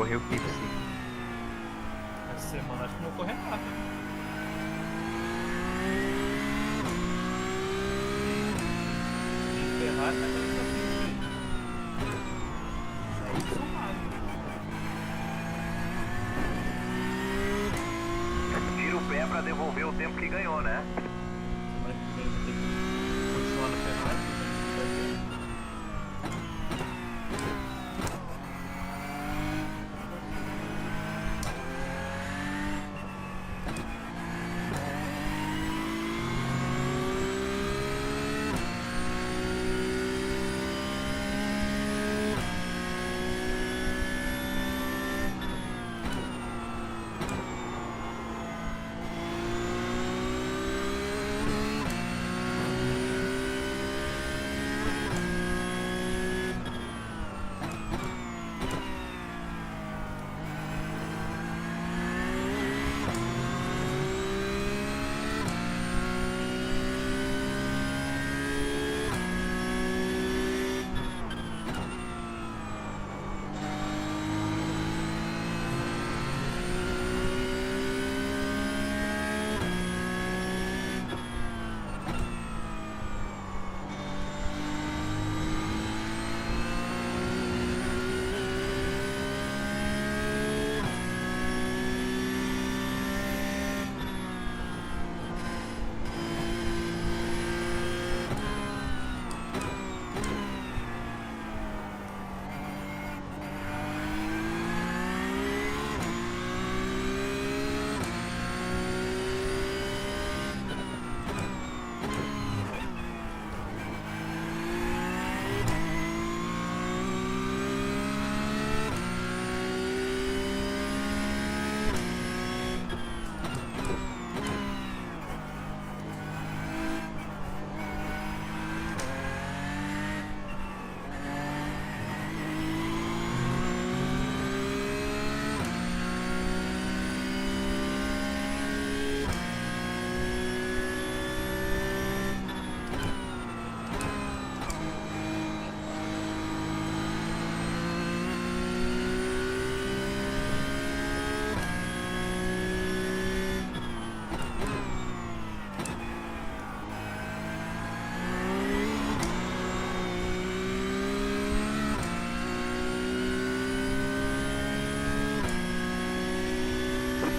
correr o KFC. Essa semana acho que não vou correr nada. E Ferrari tá dando essa pista aí. É isso mesmo. Tira o pé pra devolver o tempo que ganhou, né? Semana que vem vai ter que continuar na Ferrari, porque vai ter.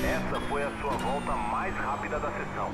Essa foi a sua volta mais rápida da sessão.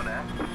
ganhou, né?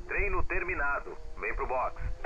Treino terminado. Vem pro box.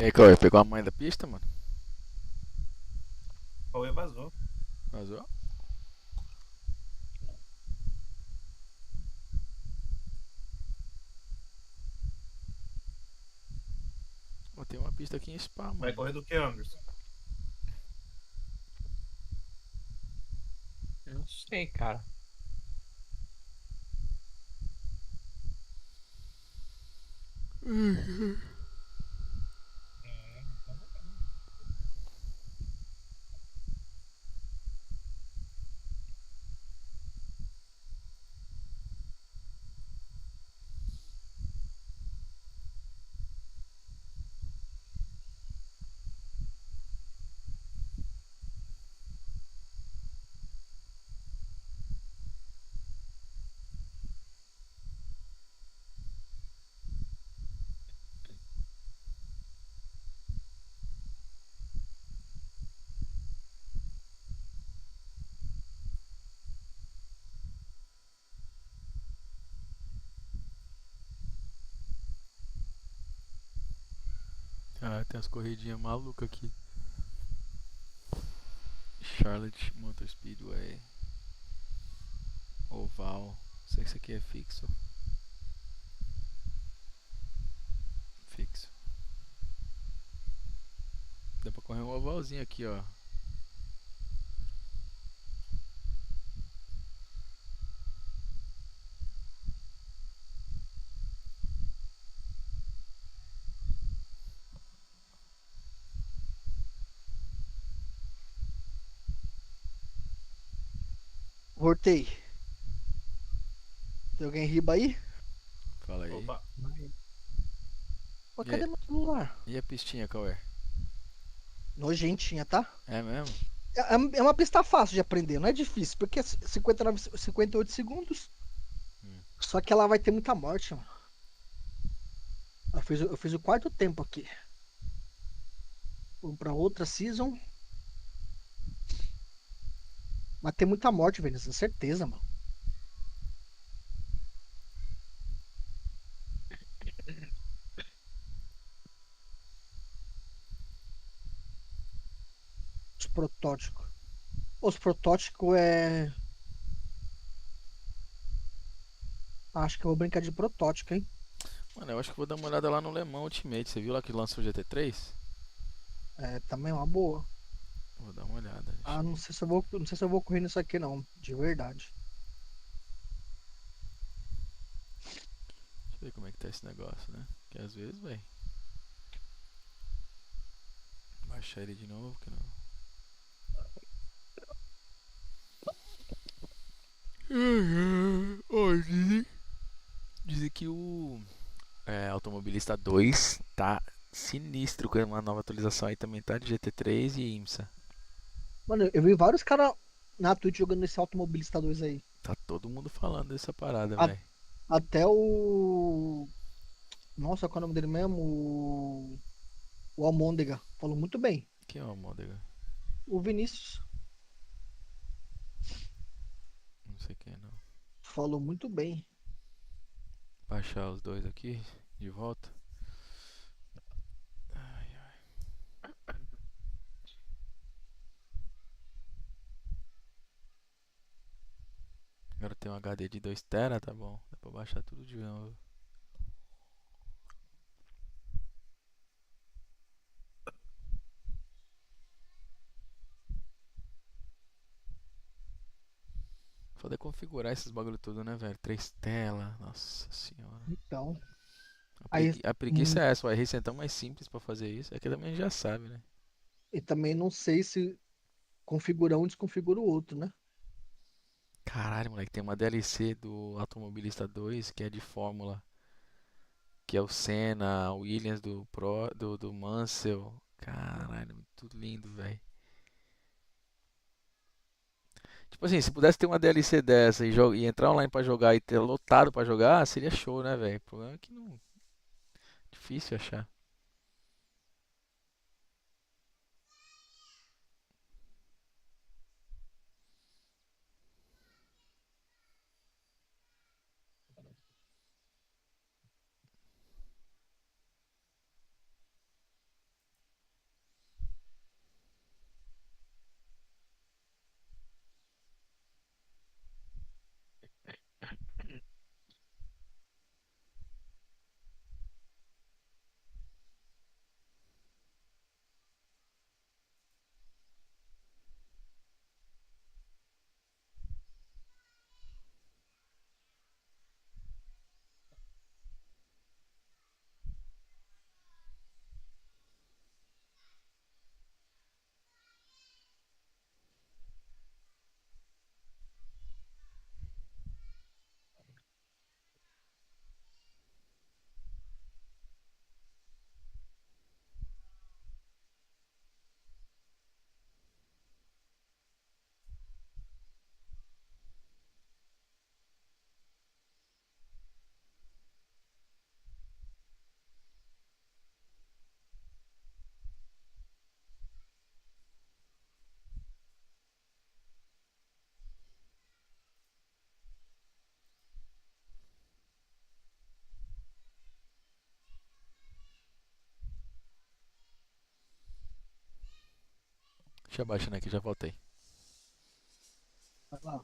E aí, Cauê, pegou a mãe da pista, mano? Cauê vazou. Vazou? Ó, tem uma pista aqui em Spa, Vai mano. correr do que, Anderson? Eu não sei, cara. Ah, tem as corridinhas malucas aqui. Charlotte Motor Speedway. Oval. Sei que isso aqui é fixo. Fixo. Dá pra correr um ovalzinho aqui, ó. Voltei. Tem alguém riba aí? Fala aí. Opa, Mas E, cadê meu celular? e a pistinha, Cauê? Nojentinha, tá? É mesmo? É uma pista fácil de aprender, não é difícil, porque é 59, 58 segundos. Hum. Só que ela vai ter muita morte, mano. Eu fiz o quarto tempo aqui. Vamos pra outra season. Mas tem muita morte, velho, com certeza, mano. Os protótipos. Os protótipos é. Acho que eu vou brincar de protótipo, hein? Mano, eu acho que vou dar uma olhada lá no Le Mans Ultimate. Você viu lá que lançou o GT3? É, também é uma boa. Vou dar uma olhada. Ah, não sei se eu vou correr nisso aqui, não. De verdade. Deixa eu ver como é que tá esse negócio, né? Porque às vezes, velho. Baixar ele de novo, que não. Ô, dizem que o Automobilista 2 tá sinistro com uma nova atualização aí também, tá? De GT3 e IMSA. Mano, eu vi vários caras na Twitch jogando esse Automobilista 2 aí. Tá todo mundo falando dessa parada, A- velho. Até o. Nossa, qual é o nome dele mesmo? O Almôndega. Falou muito bem. Que é uma Môndega? O Vinícius Não sei quem é, não. falou muito bem. Baixar os dois aqui, de volta. Ai, ai. Agora tem um HD de 2 TB, tá bom. Dá pra baixar tudo de novo. Foda configurar esses bagulho tudo, né, velho? 3 telas, nossa senhora. Então. A, Aí, a preguiça hum, é essa, o iRacing é tão mais simples pra fazer isso. É que também já sabe, né? e também não sei se configura um desconfigura o outro, né? Caralho, moleque, tem uma DLC do Automobilista 2 que é de Fórmula. Que é o Senna, o Williams do Mansell. Caralho, muito lindo, velho. Tipo assim, se pudesse ter uma DLC dessa e entrar online pra jogar e ter lotado pra jogar, seria show, né, velho? O problema é que não. Difícil achar. Deixa eu abaixando aqui, já voltei. Vai lá.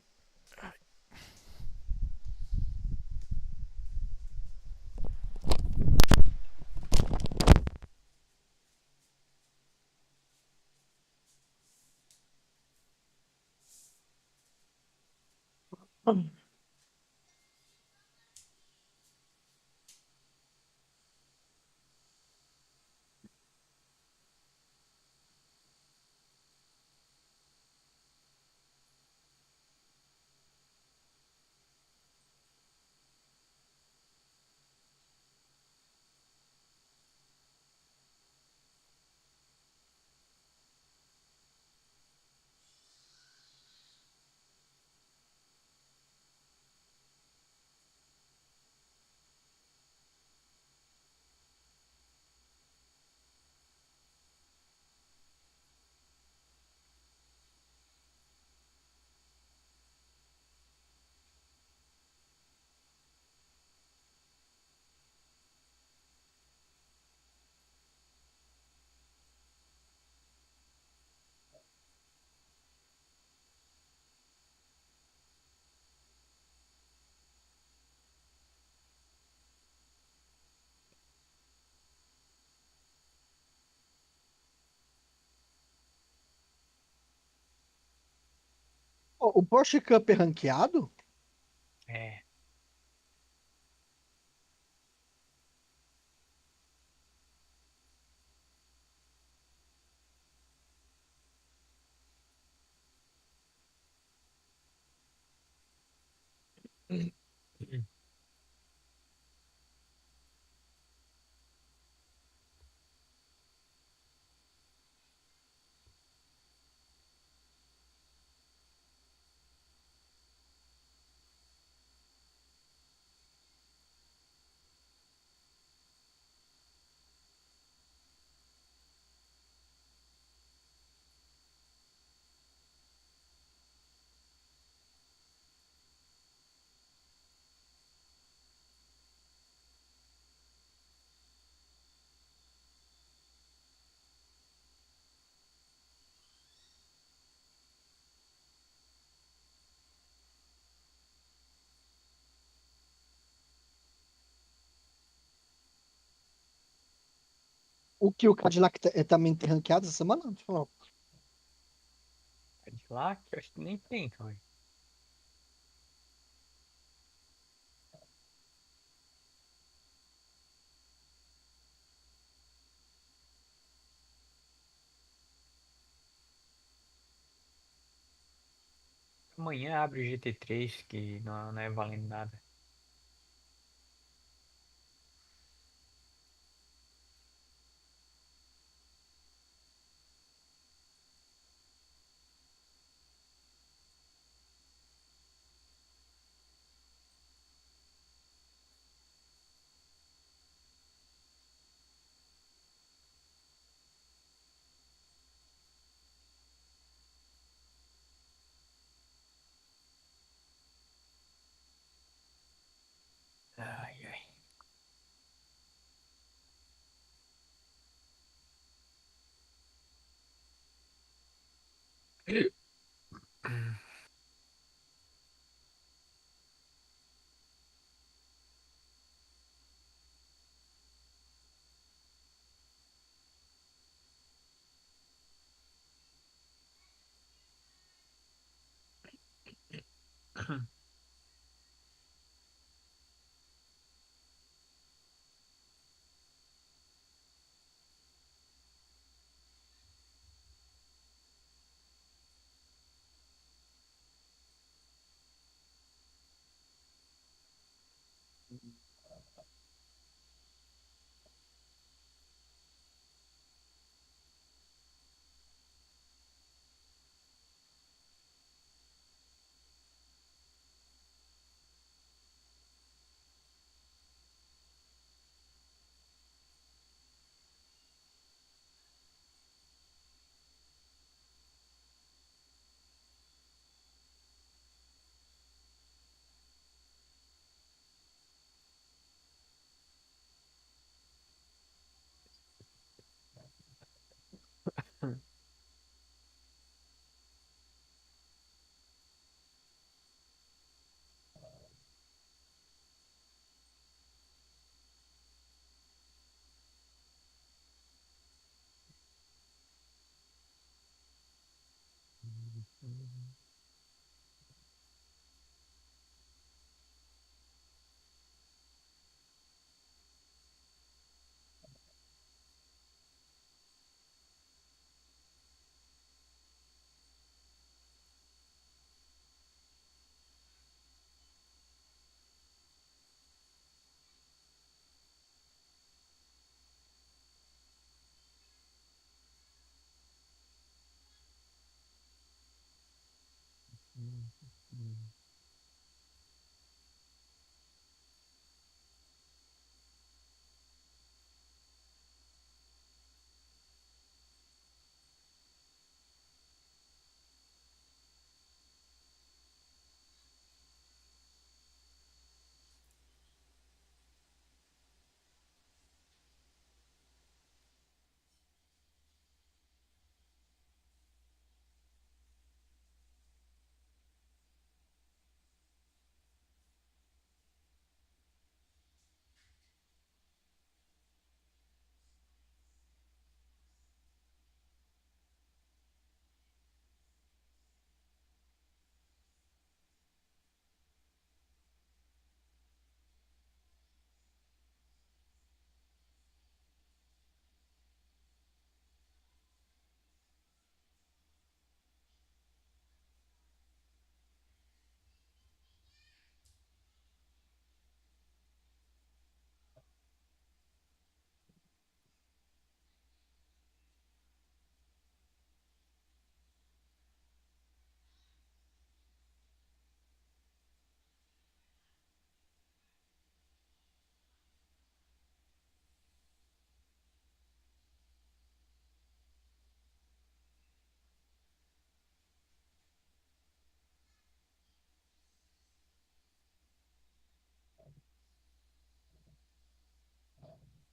Ó, o Porsche Cup é ranqueado? É. O que o Cadillac também tem ranqueado essa semana? Deixa eu falar. Cadillac, eu acho que nem tem, cara. Amanhã abre o GT3, que não é valendo nada.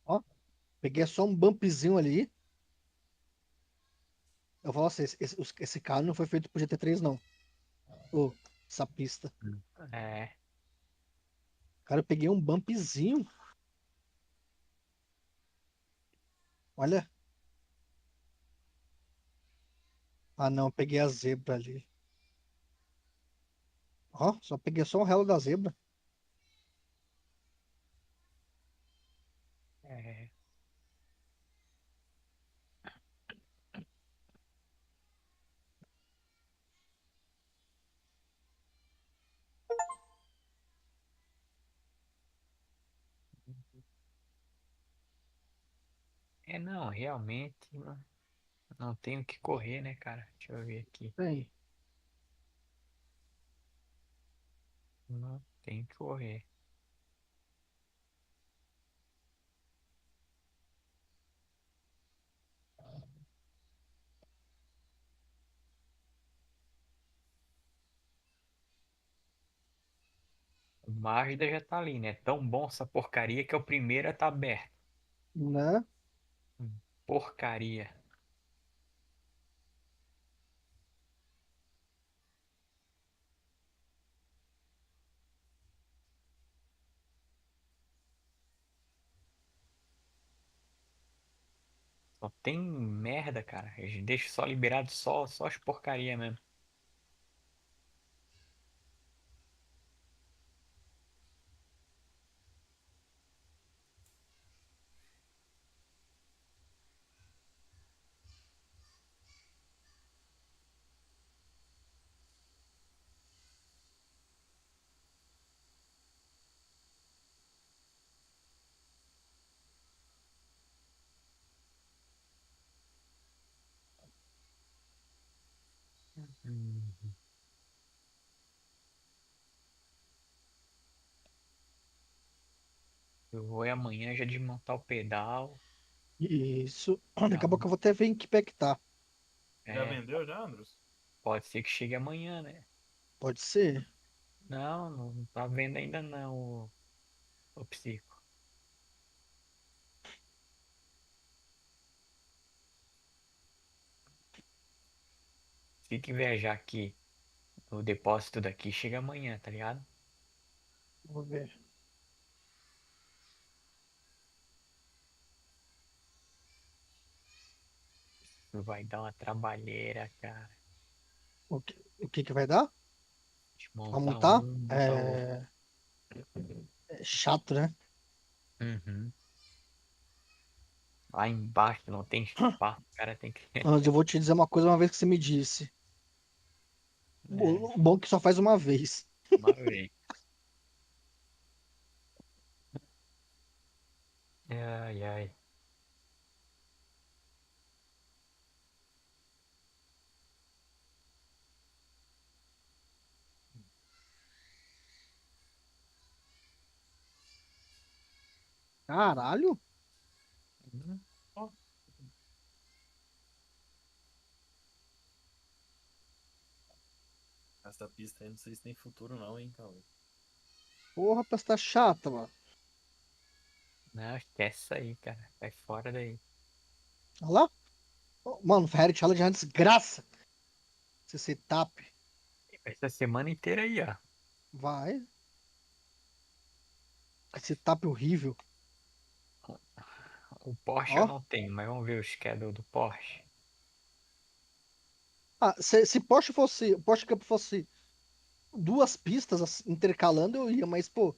Ó, peguei só um bumpzinho ali. Eu falo assim, esse carro não foi feito pro GT3, não. Ô, essa pista. É, Cara, eu peguei um bumpzinho. Olha. Ah, não, peguei a zebra ali. Ó, só peguei só o relo da zebra. é. É, não, realmente não tenho que correr, né, cara? Deixa eu ver aqui. Tem. Não tem que correr. O Mazda já tá ali, né? Tão bom essa porcaria que é o primeiro a tá aberto. Né? Porcaria. Só tem merda, cara. Eles deixam só liberado só as porcaria mesmo. Hum. Eu vou ir amanhã já desmontar o pedal. Isso. Daqui Dar a pouco um... eu vou até ver em que pé que tá. Já É, vendeu já, Andros? pode ser que chegue amanhã, né? Pode ser. Não, não tá vendo ainda não o psico. Se que viajar aqui no depósito daqui, chega amanhã, tá ligado? Vamos ver. Isso vai dar uma trabalheira, cara. O que vai dar? Pra Desmontar montar? um, montar o outro. É chato, né? Uhum. Lá embaixo não tem espaço, o cara tem que. Mas eu vou te dizer uma coisa uma vez que você me disse. É, O bom é que só faz uma vez. uma vez. Ai, ai. Caralho. Hum, Ó, essa pista aí não sei se tem futuro não, hein, Cauê. Porra, pista chata, mano. Não, esquece isso aí, cara. Vai fora daí. Olha lá. Ô, mano, Ferrari Challenge é uma desgraça. Esse setup. Essa semana inteira aí, ó. Vai. Esse setup horrível. O Porsche eu Ó. não tenho, mas vamos ver o schedule do Porsche. Ah, se Porsche Cup fosse duas pistas assim, intercalando, eu ia, mas, pô,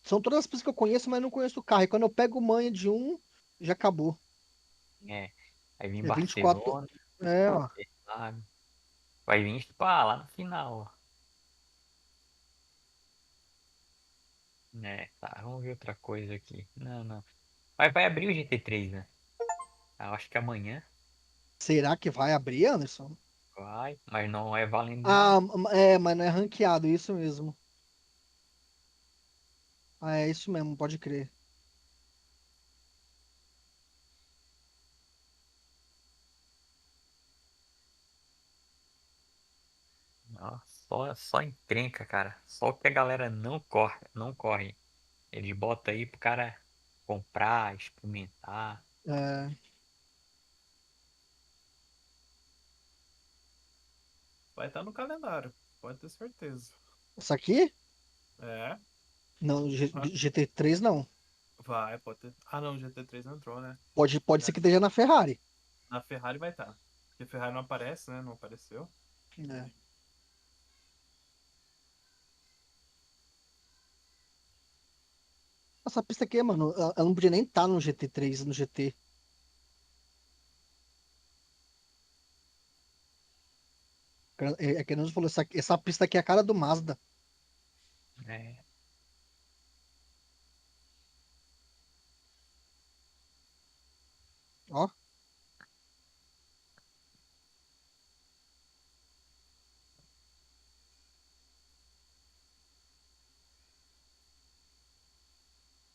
são todas as pistas que eu conheço, mas não conheço o carro. E quando eu pego manha de um, já acabou. É. Vai vir É 24. Barcelona, É, ó. sabe? Vai vir Spa lá no final, ó. É, tá, vamos ver outra coisa aqui. Não, não. Vai abrir o GT3, né? Eu acho que amanhã Será que vai abrir, Anderson? vai, mas não é valendo nada. Ah, é, mas não é ranqueado, isso mesmo. Ah, é isso mesmo, pode crer. Nossa, só encrenca, cara. Só o que a galera não corre. Eles botam aí pro cara comprar, experimentar. É, Vai estar no calendário, pode ter certeza. essa aqui? É, Não, ah, GT3 não. vai, pode ter. Ah, não, o GT3 não entrou, né? Pode ser É, que esteja na Ferrari. na Ferrari vai estar. Porque Ferrari não aparece, né? Não apareceu. É. Essa pista aqui, mano, ela não podia nem estar no GT3, no GT. É que a Nilson falou, essa pista aqui é a cara do Mazda. É, Ó,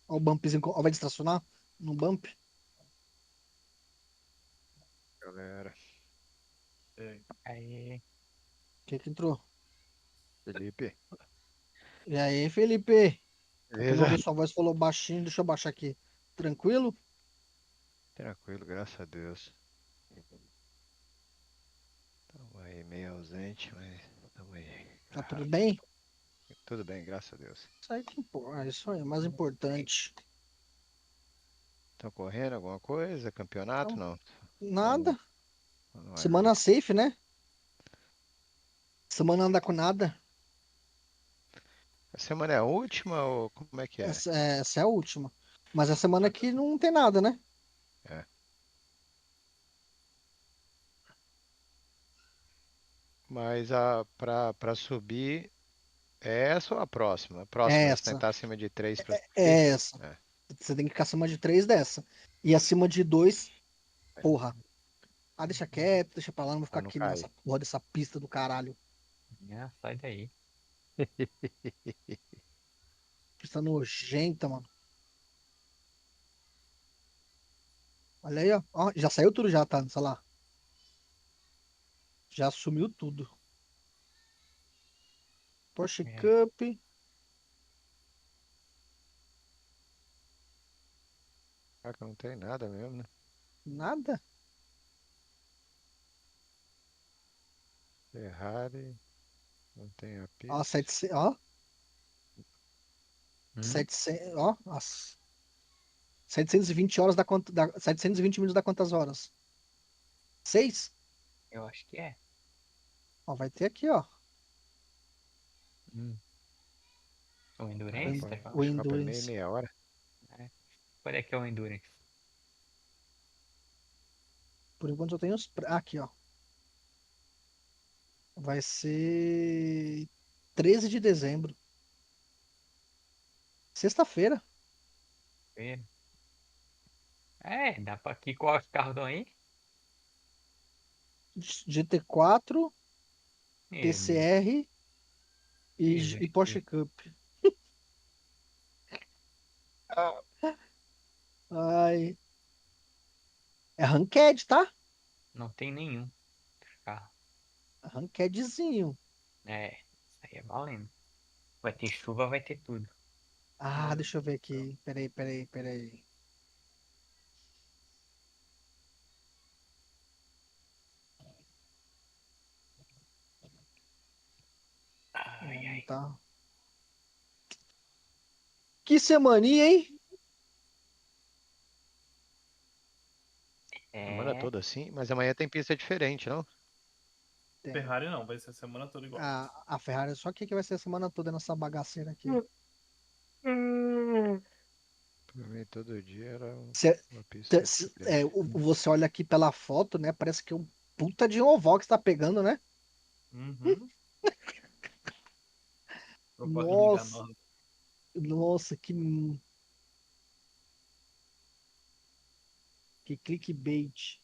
ó o bumpzinho, ó, vai distracionar no bump. Galera, É, aí, Que entrou? Felipe, E aí, Felipe? É que eu não beleza? ouvi sua voz, falou baixinho, deixa eu baixar aqui. Tranquilo? Tranquilo, graças a Deus. Tamo aí meio ausente, mas tamo aí. Tá tudo bem? Tudo bem, graças a Deus. Isso aí que importa, isso aí é mais importante. Estão correndo alguma coisa? Campeonato? Então, Não. nada. Vamos no ar Semana mesmo. safe, né? Semana anda com nada. A semana é a última ou como é que é? Essa é a última. Mas a semana aqui não tem nada, né? É. Mas pra subir é essa ou a próxima? A É próxima, né? Se essa. tentar acima de 3 pra subir? É essa. É. Você tem que ficar acima de 3 dessa. E acima de 2, porra. Ah, deixa quieto, deixa pra lá, não vou ficar Pra não aqui nessa cair. porra dessa pista do caralho. sai daí. Pista nojenta, mano. Olha aí, ó. Ó, já saiu tudo já, tá? Sei lá. Já sumiu tudo. Porsche É, Cup, Ah, que não tem nada mesmo, né? nada. Ferrari, não tem a Ó, pista. 700, ó, hum, 700, ó, nossa. 720 horas dá 720 minutos dá quantas horas? 6? eu acho que é. Ó, vai ter aqui, ó. Hum, o Ah, Endurance, pô, tá O falando? acho que é meia, Endurance. meia hora. É. Qual é que é o Endurance? Por enquanto eu tenho os. Aqui, ó. Vai ser 13 de dezembro. Sexta-feira. É, dá pra aqui qual os carros dão aí? GT4, Meu TCR Deus, e Porsche Cup. Ranked, tá? Não tem nenhum carro. Rankedzinho. É, isso aí é valendo. Vai ter chuva, vai ter tudo. Ah, Meu deixa eu ver Deus do céu. aqui. Peraí. Ai, Não ai. tá. Que semaninha, hein? Semana É, toda assim, mas amanhã tem pista diferente, não? Tem. Ferrari não, vai ser a semana toda igual. A Ferrari, só que vai ser a semana toda nessa bagaceira aqui. Pra mim, todo dia era Cê- uma pista diferente. você olha aqui pela foto, né? Parece que é um puta de um oval que você tá pegando, né? Uhum. Propaganda Nossa, enganosa. nossa, que clickbait.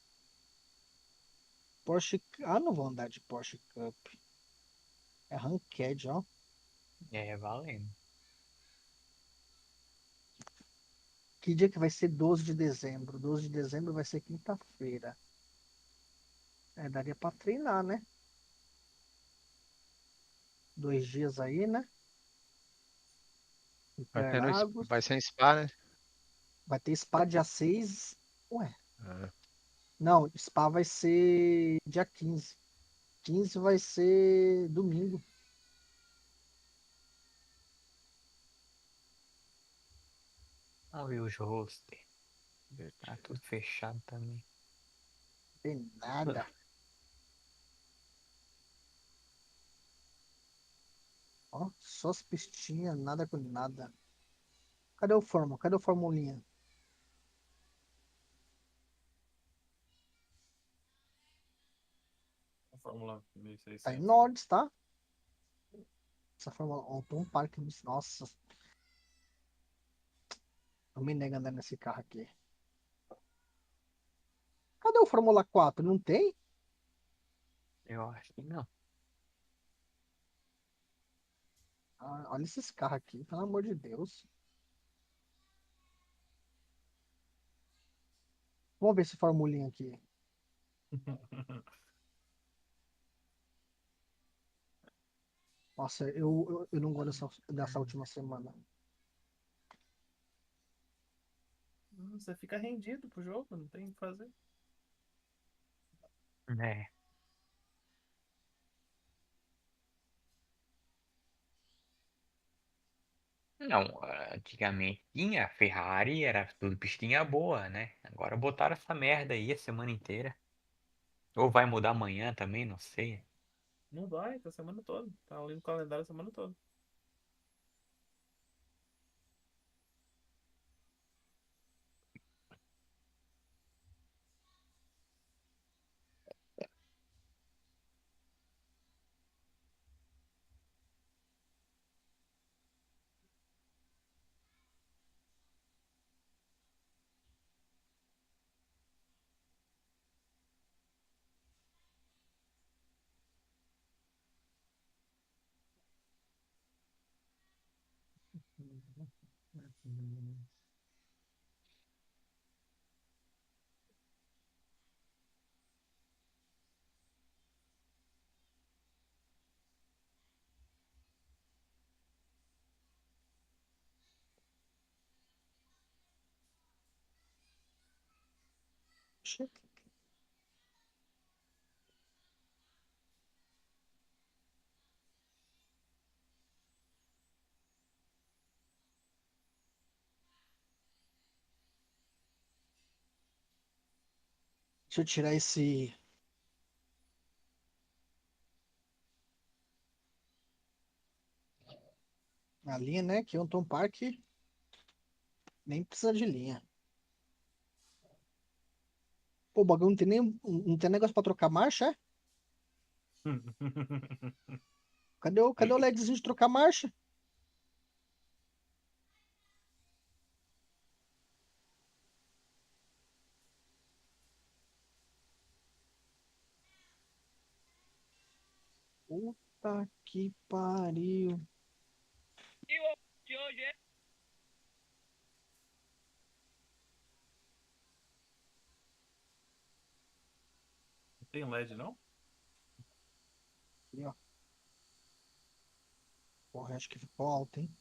Porsche. Ah, não vou andar de Porsche Cup. É Ranked, ó. é valendo. Que dia que vai ser 12 de dezembro? 12 de dezembro vai ser quinta-feira. É, daria pra treinar, né? 2 dias aí, né? Interlagos. Vai ser em Spa, né? Vai ter Spa dia 6. Ué, Ah, não, Spa vai ser dia 15. 15 vai ser domingo. Vamos ver os roster. Tá divertido. tudo fechado também. Tem nada. Ó, só as pistinhas, nada com nada. Cadê o Fórmula? Cadê o Formulinha? A Fórmula Tá em 1600 ali. Nords, tá? Essa Fórmula 1 tem um parque. Nossa, não me nega andar nesse carro aqui. Cadê o Fórmula 4? Não tem? Eu acho que não. Ah, olha esses carros aqui, pelo amor de Deus. Vamos ver esse Formulinha aqui. Nossa, eu não gosto dessa última semana. Você fica rendido pro jogo, não tem o que fazer. É. Não, antigamente tinha Ferrari, era tudo pistinha boa, né? Agora botaram essa merda aí a semana inteira. Ou vai mudar amanhã também, não sei. Não vai, tá a semana toda. Tá ali no calendário a semana toda. Deixa eu tirar esse. A linha, né? Que eu tô um parque. Nem precisa de linha. Pô, o bagulho não tem nem. Não tem negócio pra trocar marcha, é? Cadê o LEDzinho de trocar marcha? Puta que pariu. Tem LED, não? Ali, ó. Porra, acho que ficou alto, hein?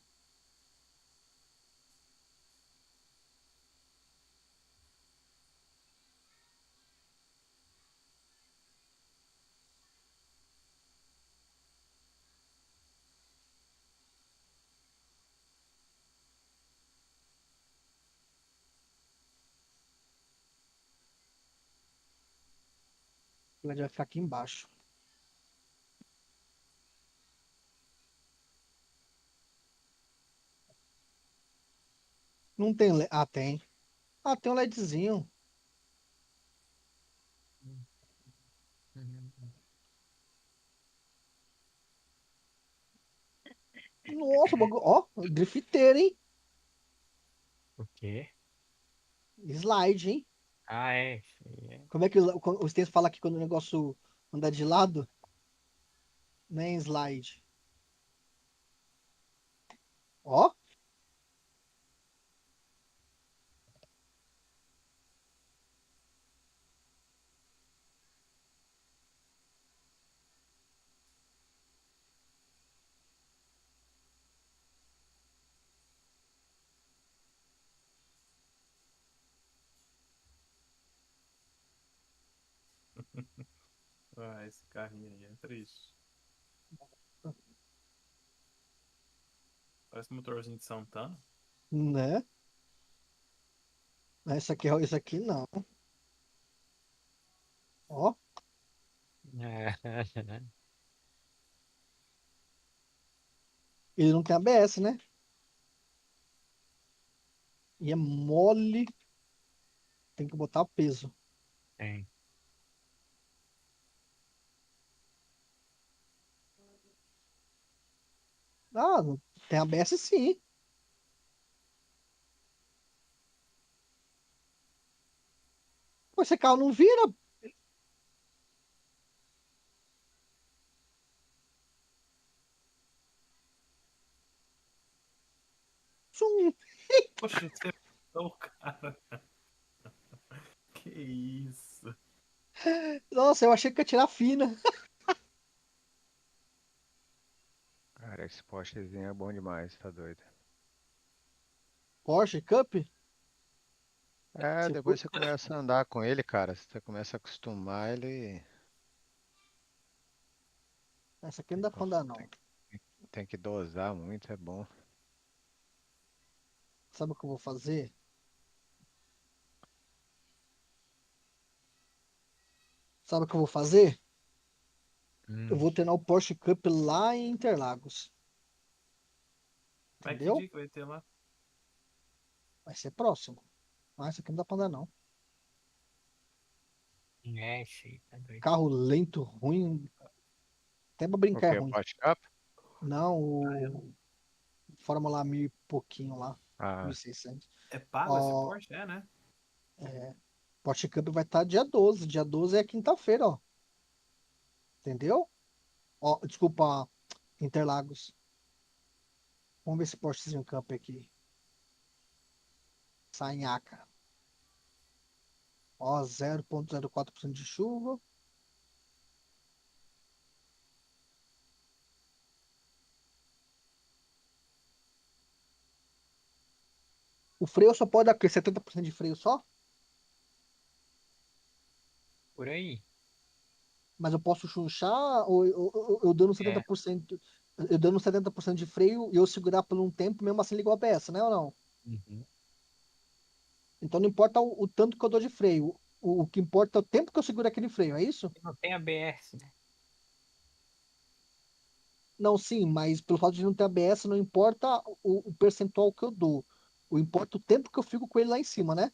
O LED vai ficar aqui embaixo. Não tem LED. Ah, tem. Ah, tem um LEDzinho. Nossa, o bagulho. Ó, grifiteiro, hein? O quê? Slide, hein? Ah, é. Isso aí é. Como é que os textos falam que quando o negócio anda de lado, não é slide? Ó, Ah, esse carrinho aí é triste. Parece um motorzinho de Santana. né? Esse aqui não. Ó, ele não tem ABS, né? E é mole. Tem que botar peso. Tem. Ah, tem ABS sim. Pô, esse carro não vira. Zum. Poxa, você matou o cara. Que isso? Nossa, eu achei que ia tirar fina. Cara, esse Porschezinho é bom demais, tá doido. Porsche Cup? É, Se depois for... você começa a andar com ele, cara. Você começa a acostumar ele. Essa aqui não dá pra andar, não. Tem, tem que dosar muito, é bom. Sabe o que eu vou fazer? Sabe o que eu vou fazer? Eu Hum. vou treinar o Porsche Cup lá em Interlagos. Mas que Entendeu? dia que vai ter lá? Vai ser próximo. Mas essa aqui não dá pra andar, não. É, isso aí, tá doido. Carro lento, ruim. Até pra O brincar é que? O ruim. Porsche Cup? Não, o Fórmula 1000 e pouquinho lá. Ah, 1.600. É pago esse Ó, Porsche? É, né? Porsche Cup vai estar dia 12. Dia 12 é quinta-feira, ó. Entendeu? Ó, desculpa, Interlagos. Vamos ver esse Porschezinho Cup aqui. Sanhaca. Ó, 0,04% de chuva. O freio só pode dar o quê? 70% de freio só? Por aí. Mas eu posso chunchar ou eu dando É. 70%, eu dando 70% de freio e eu segurar por um tempo, mesmo assim liga o ABS, né ou não? Uhum. Então não importa o tanto que eu dou de freio. O que importa é o tempo que eu seguro aquele freio, é isso? Não tem ABS, né? Não, sim, mas pelo fato de não ter ABS, não importa o percentual que eu dou. O importa o tempo que eu fico com ele lá em cima, né?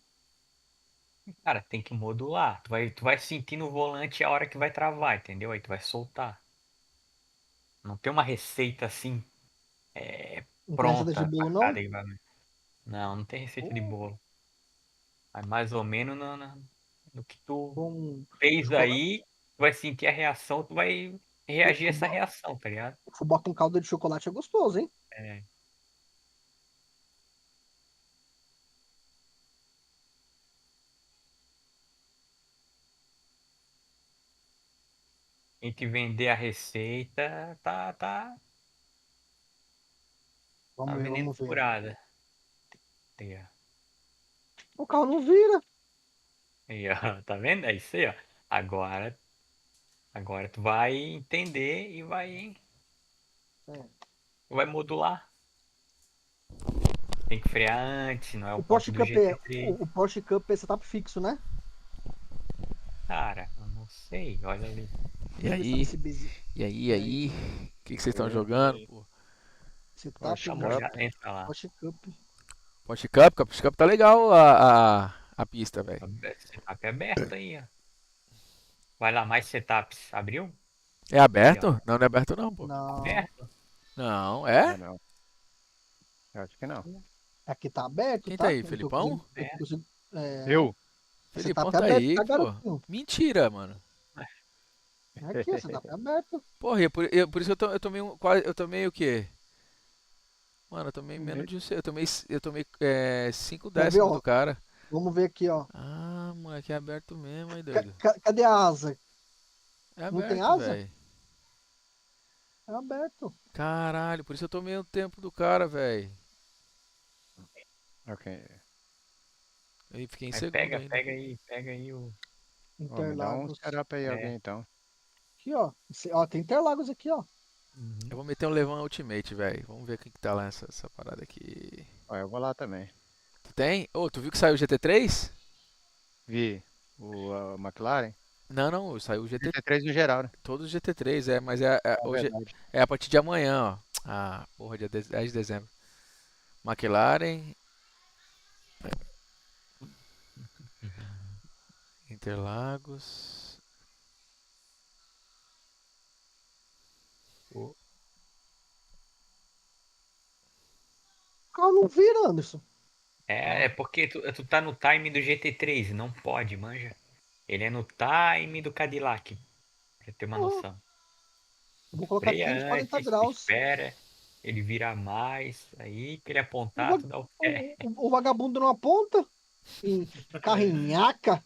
Cara, tem que modular. Tu vai sentir no volante a hora que vai travar, entendeu? Aí tu vai soltar. Não tem uma receita assim, Não tem receita de pronta pra bolo, cada não? equipamento. Não, não tem receita de Pô, bolo. Mas mais ou menos no que tu bom, fez chocolate, aí, tu vai sentir a reação, tu vai reagir a essa fubá, reação, tá ligado? fubá com calda de chocolate é gostoso, hein? É. Tem que vender a receita, tá Vamos ver, vendendo vamos ver. furada. Aí, ó. O carro não vira. Aí, ó. Tá vendo? É isso aí, ó. Agora tu vai entender e É. vai modular. Tem que frear antes, não é o O ponto Porsche do Cup é, GT3. o Porsche Cup é setup fixo, né? Cara, eu não sei, olha ali. E Deixa eu ver aí? se esse E aí, e aí? O que vocês estão É, jogando, aí. pô? setup Porsche Dá uma Cup. olhada, entra lá. Porsche Cup. Porsche Cup tá legal a pista, velho. Setup é aberto aí, ó. Vai lá, mais setups. Abriu? É Aí, ó. aberto? Não, não é aberto não, pô. Não. Aberto? Não, Não, é? não. Eu acho que não. Aqui tá aberto, Quem tá tá? aí, Felipão? Eu tô conseguindo, Eu? Felipão setup é tá aberto, aí, tá, pô. garotinho? Mentira, mano. Aqui, ó, setup é aberto. Porra, por isso eu tomei eu tomei o quê? Mano, eu tomei menos de eu tomei 5 Quer ver, décimos ó? do cara. Vamos ver aqui, ó. Ah, moleque, é aberto mesmo, aí, doido. Cadê a asa? É Não tem aberto, asa? velho. É aberto. Caralho, por isso eu tomei o tempo do cara, velho. Ok. Aí fiquei em Mas segundo ainda. pega aí o. Ó, me dá um Interlagos. setup aí, É. alguém, então. Aqui, ó. Ó, tem Interlagos aqui, ó. Eu vou meter um Levan Ultimate, velho. Vamos ver o que tá lá nessa parada aqui. Ó, eu vou lá também. Tu tem? Ô, tu viu que saiu o GT3? Vi a McLaren. Não, saiu o GT, GT3 no geral, né? todos os GT3, mas É hoje verdade. é a partir de amanhã, ó. Ah, porra, dia 10 de dezembro. McLaren, Interlagos. O carro não vira, Anderson. É porque tu tá no time do GT3, não pode, manja. Ele é no time do Cadillac, pra ter uma Ó, noção. eu vou colocar Freia 540 antes, graus. espera, ele vira mais, aí que ele O, apontar, va- tu dá o pé. o vagabundo não aponta. Em carrinhaca.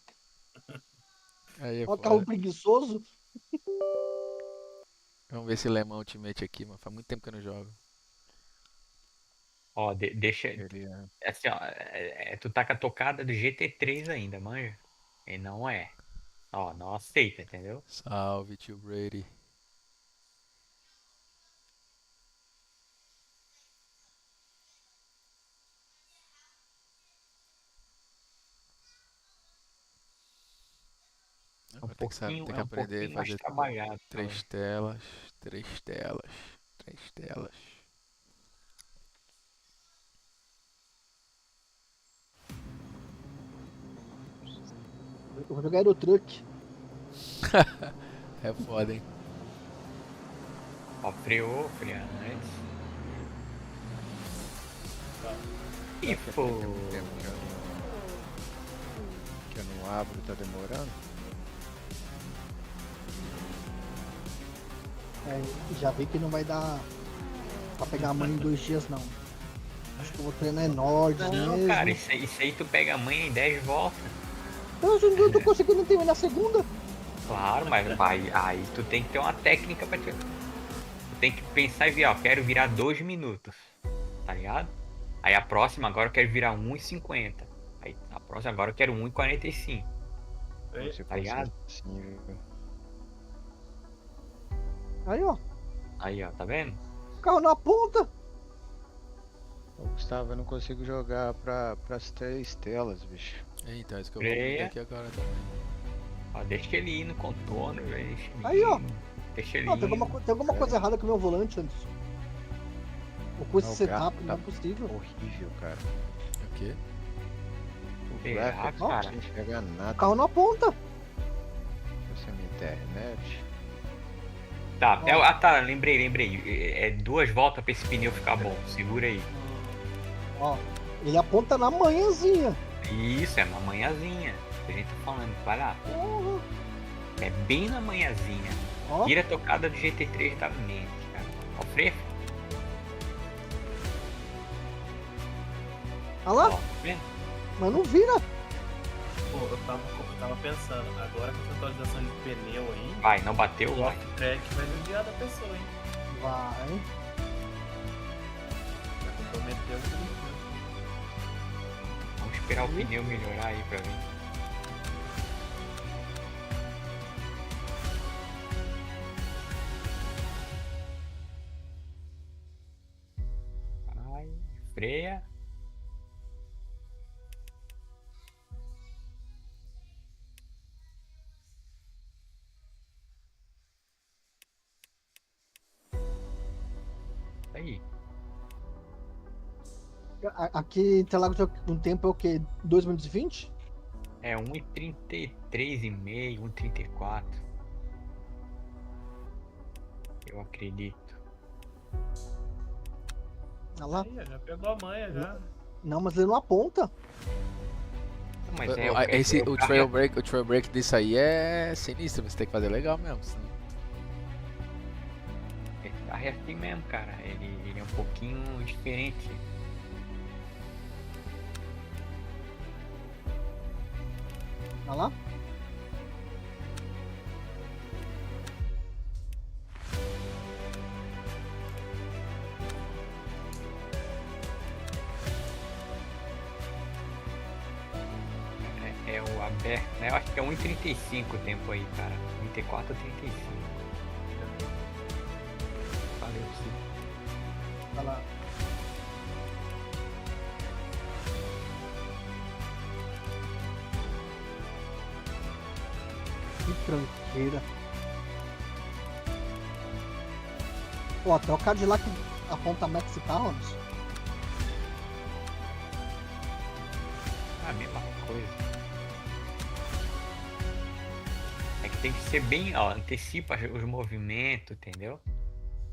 Aí é Ó, carro foda. preguiçoso. Vamos ver esse Lemão Ultimate aqui, mano. Faz muito tempo que eu não jogo. Ó, deixa. Ele Assim, ó, tu tá com a tocada do GT3 ainda, manja? E não é. Ó, não aceita, entendeu? Salve, tio Brady. Agora tem que É um aprender pouquinho a mais fazer trabalhado. três telas, três telas, três telas. Eu vou jogar Aerotruck. É foda, hein? Ó, freia antes. E pô. tem muito tempo que eu não abro, tá demorando. É, já vi que não vai dar pra pegar a mãe em 2 dias, não. Acho que eu vou treinar Nord Não, mesmo. cara, isso aí tu pega a manha em 10 voltas. Eu não tô conseguindo terminar a segunda. Claro, mas aí tu tem que ter uma técnica pra te. Tu tem que pensar e ver, ó, quero virar 2 minutos. Tá ligado? Aí a próxima agora eu quero virar 1,50. Aí a próxima agora eu quero 1,45. Ei, Se Tá fosse ligado? assim, viu? Aí, ó. Aí, ó, tá vendo? O carro na ponta. Ô, Gustavo, eu não consigo jogar pras 3 telas, bicho. Então, é isso que eu vou aprender aqui agora também. Ó, deixa ele ir no contorno, velho. Deixa ele Aí, ó. ir. Deixa ele Não, tem ir. alguma coisa errada com o meu volante, Anderson. Ou com esse Não, o setup, gráfico não é tá possível. horrível, cara. O quê? O Será, gráfico cara? não enxerga O nada. carro na ponta. Essa é minha internet. Tá, Ó. tá, lembrei. É 2 voltas pra esse pneu ficar bom. Segura aí. Ó, ele aponta na manhãzinha. Isso, é uma manhãzinha. Que a gente tá falando. Vai lá. Porra. É bem na manhãzinha. Ó, Tira a tocada do GT3 da mente, cara. Ó, o freio. olha lá, Ó, tá vendo? mas não vira. Pô, eu tava pensando, agora com essa atualização de pneu aí, Vai, não bateu? o Vai. off-track vai judiar da pessoa, hein? Vai. Vai comprometer o grupo. Vamos esperar o pneu melhorar aí pra ver. Vai, freia. Aí. Aqui em Interlagos um tempo é o quê? 2 minutos e 20? É 1,33,5, 1,34. Eu acredito. Olha lá. Aí, ó, já pegou a manha já. Não, mas ele não aponta. Não, mas é O trail break disso aí é sinistro, você tem que fazer legal mesmo. Senão... Esse carro é assim mesmo, cara. Ele é um pouquinho diferente. Olha lá. É o aberto, né? Eu acho que é 1,35 o tempo aí, cara. 34 ou 35. Valeu, sim. Olha lá. Que tranqueira. Pô, até o Cadillac aponta Max esse carro, Anderson. A mesma coisa. É que tem que ser bem, ó, antecipa os movimentos, entendeu?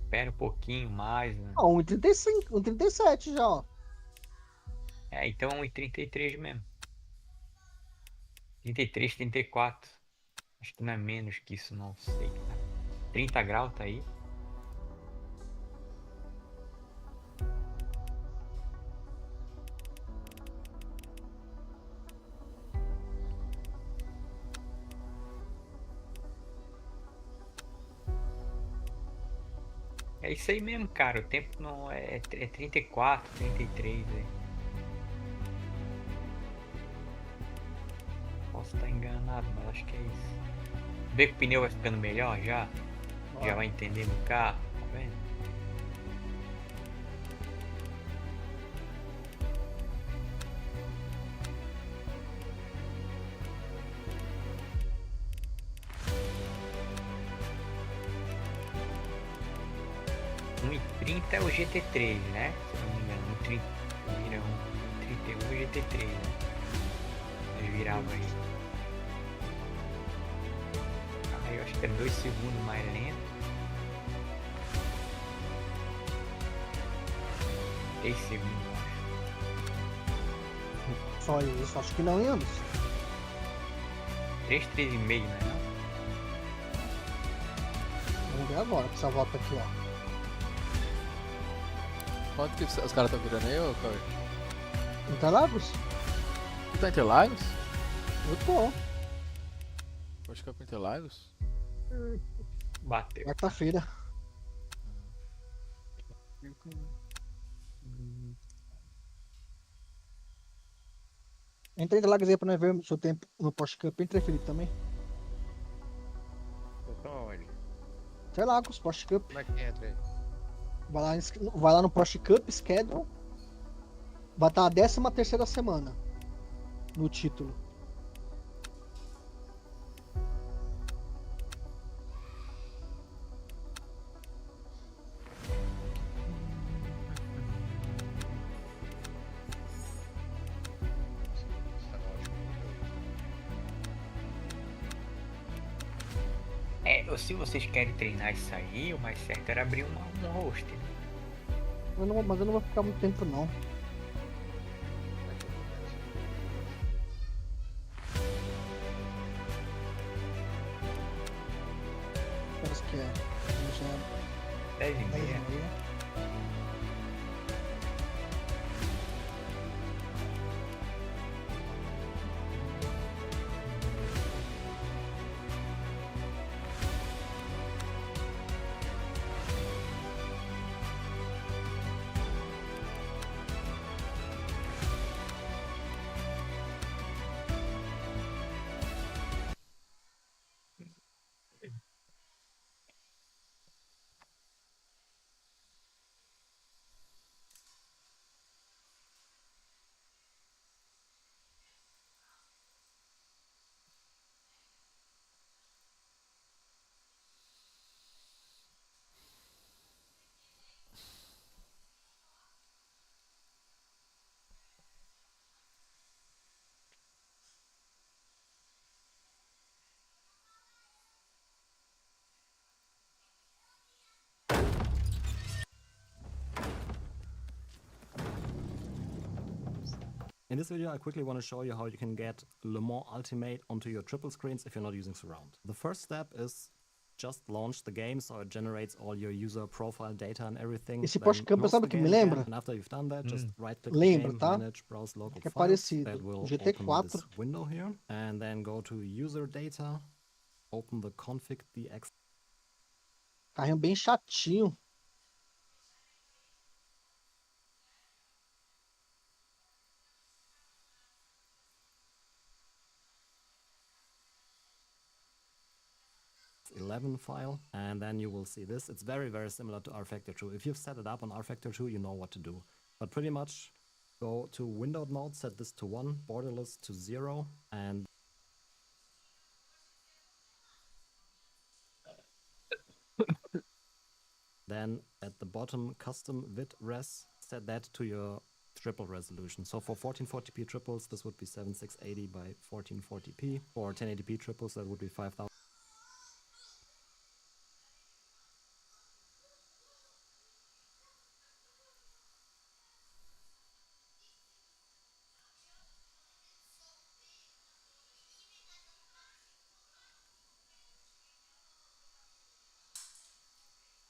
Espera um pouquinho mais, né? Ó, 1,35, 1,37 já, ó. É, então 1,33 mesmo. 33, 34. Acho que não é menos que isso, não sei. 30 graus tá aí. É isso aí mesmo, cara. O tempo não é 34, 33 aí. Posso estar enganado, mas acho que é isso. Vê que o pneu vai ficando melhor já. Já vai entendendo o carro, tá vendo? .30 é o GT3, né? Se eu não me engano, 1,30 vira 1,31 GT3, né? Eles viravam aí. Aí eu acho que é 2 segundos mais lento. 3 segundos, eu acho. Só isso, acho que não, hein, Anderson? 3, 3,5, né? Não? Vamos ver agora, com essa volta aqui, ó. Quanto que os caras estão virando aí, ô Cauê? Interlagos? Tu tá em Interlagos? Eu tô. Acho que é pra Interlagos. Bateu. Quarta-feira. Entra em Interlagos aí pra nós ver o seu tempo no Porsche Cup. Entra aí, Felipe, também. Eu tô onde? Interlagos, Porsche Cup. Como é que entra aí? Vai lá no Porsche Cup, schedule. Vai estar a 13ª semana no título. Tá ótimo. É, se vocês querem treinar isso aí, o mais certo era abrir um host. Né? Mas eu não vou ficar muito tempo, não. Parece que é. Já é 10 e 10 meia. e meia. In this video, I quickly want to show you how you can get Le Mans Ultimate onto your triple screens if you're not using surround. The first step is just launch the game so it generates all your user profile data and everything. Esse Then Postcamp, close sabe the o que me game again, lembra? and after you've done that, just right-click the Lembra, game, tá? manage, browse local Que é files. parecido. That will open GT4. this window here, and then go to user data, open the config.dx. Carrinho bem chatinho. .11 file, and then you will see this. It's very, very similar to rFactor 2. If you've set it up on rFactor 2, you know what to do. But pretty much go to windowed mode, set this to 1, borderless to 0, and then at the bottom, custom vid res, set that to your triple resolution. So for 1440p triples, this would be 7680 by 1440p. For 1080p triples, that would be 5000.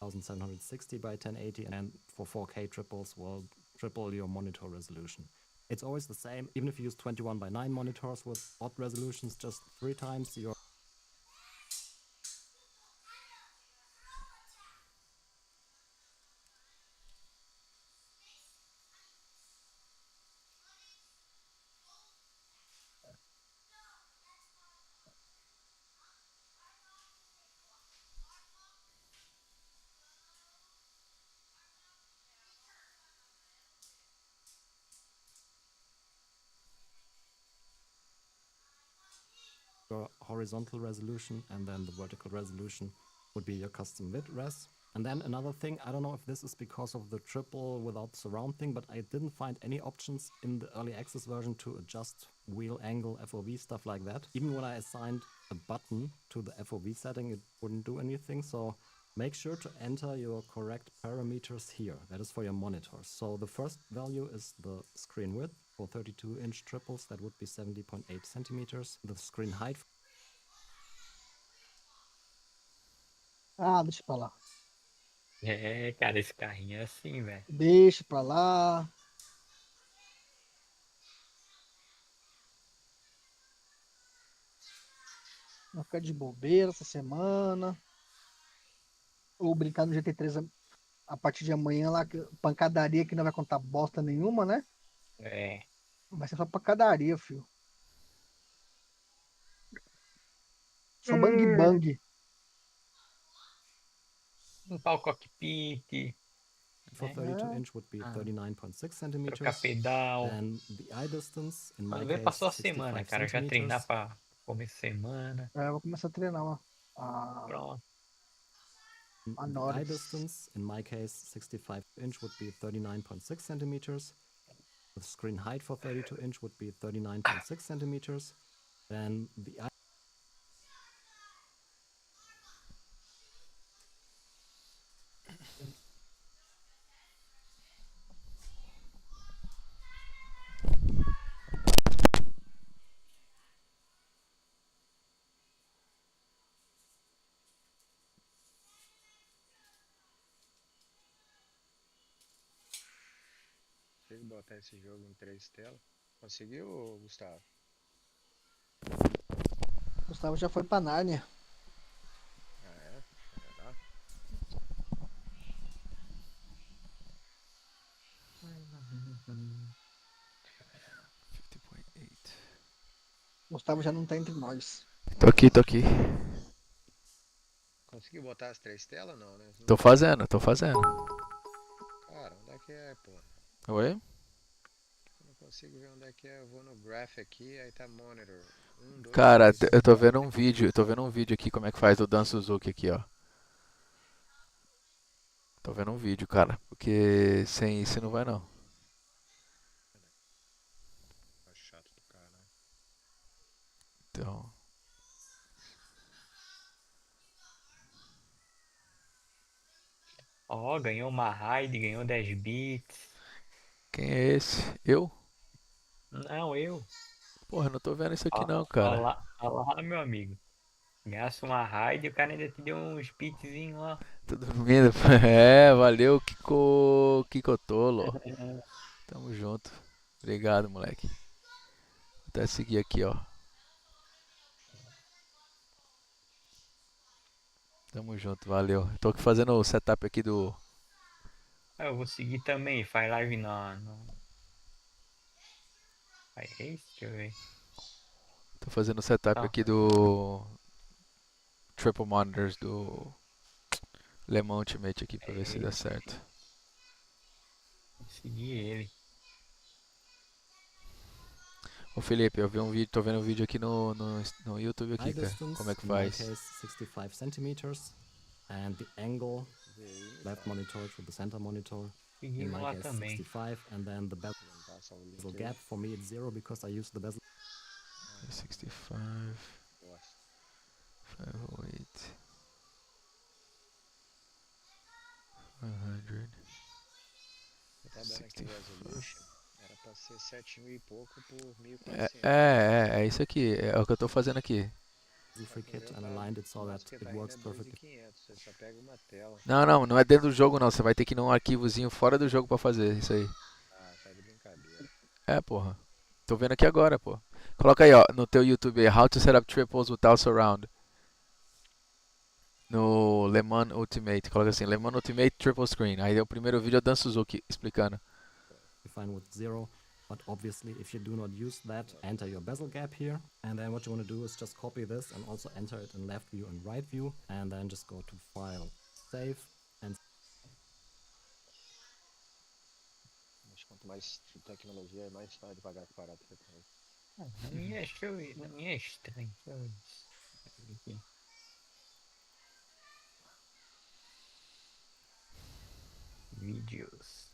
.760 by 1080, and for 4K triples will triple your monitor resolution. It's always the same, even if you use 21 by 9 monitors with odd resolutions, just 3 times your horizontal resolution, and then the vertical resolution would be your custom vid res. And then another thing, I don't know if this is because of the triple without surround thing, but I didn't find any options in the early access version to adjust wheel angle, FOV, stuff like that. Even when I assigned a button to the FOV setting, it wouldn't do anything. So make sure to enter your correct parameters here. That is for your monitors. So the first value is the screen width. For 32-inch triples, that would be 70.8 centimeters. The screen height. Ah, deixa pra lá. É, cara, esse carrinho é assim, velho. Deixa pra lá. Vou ficar de bobeira essa semana. Ou brincar no GT3 a partir de amanhã lá, pancadaria que não vai contar bosta nenhuma, né? É. Vai ser só pancadaria, filho. Só bang bang. Limpar o cockpit, For Yeah. 32-inch would be Ah. 39.6 trocar centimeters. pedal. And the eye distance, in my Quando vê, case, passou a semana, 65 cara. Já treinar centimeters. pra começo de semana. É, eu vou começar a treinar, ó. Ah, Pronto. The eye Honores. distance, in my case, 65-inch would be 39.6 centimeters. The screen height for 32-inch would be 39.6 centimeters. Then the eye Consigo botar esse jogo em 3 telas? Conseguiu, Gustavo? Gustavo já foi pra Nárnia. Ah, é? É lá? Gustavo já não tá entre nós. Tô aqui, tô aqui. Conseguiu botar as 3 telas? Não, né? Tô fazendo, tô fazendo. Cara, onde é que é, pô? Oi? Eu não consigo ver onde é que é. Eu vou no graph aqui, aí tá monitor. 1, 2, Cara, 3. eu tô vendo um vídeo, eu tô vendo um vídeo aqui como é que faz do Dan Suzuki aqui, ó. Tô vendo um vídeo, cara, porque sem isso não vai não. Tá chato do caralho. Então, Ó, ganhou uma raid, ganhou 10 bits. quem é esse? Eu? Não, eu. Porra, eu não tô vendo isso aqui Ó, não, ó cara. lá, ó lá, meu amigo. Gasta uma raid e o cara ainda te deu uns pitzinhos lá. Tô dormindo. É, valeu, Kiko Tolo. Tamo junto. Obrigado, moleque. Vou até seguir aqui, ó. Tamo junto, valeu. Tô aqui fazendo o setup aqui do. Ah, eu vou seguir também. Faz live no. Faz race? Deixa eu ver. Tô fazendo o setup Tá. aqui do. Triple Monitors do. Le Mans Ultimate aqui pra ver se dá certo. Vou seguir ele. Ô Felipe, eu vi um vídeo, tô vendo um vídeo aqui no YouTube aqui, Eye cara. distance, Como é que in my faz? case 65 centimeters, and the angle, left monitor to the center monitor, in Seguindo my lá case também. 65, and then the bezel gap, for me it's 0 because I use the bezel 65, 508, 500. Tá dando aqui o resolution. Era pra ser 7.000 e pouco por 1.400. É isso aqui, é o que eu tô fazendo aqui. free kit and aligned it so that it works perfectly. 2.500, você só pega uma tela. Não é dentro do jogo não, você vai ter que ir num arquivozinho fora do jogo pra fazer isso aí. Ah, tá de brincadeira. É, porra. Tô vendo aqui agora, pô. Coloca aí, ó, no teu YouTube aí, How to set up triples without surround. No Le Mans Ultimate, coloca assim, Le Mans Ultimate Triple Screen. Aí é o primeiro vídeo é o Dan Suzuki explicando. Fine with 0, but obviously if you do not use that, enter your bezel gap here, and then what you want to do is just copy this and also enter it in left view and right view, and then just go to File, Save, and Mas quanto mais tecnologia, mais vai devagar parar. Na minha, deixa eu ver. Na minha é estranho. Deixa eu ver aqui. Vídeos.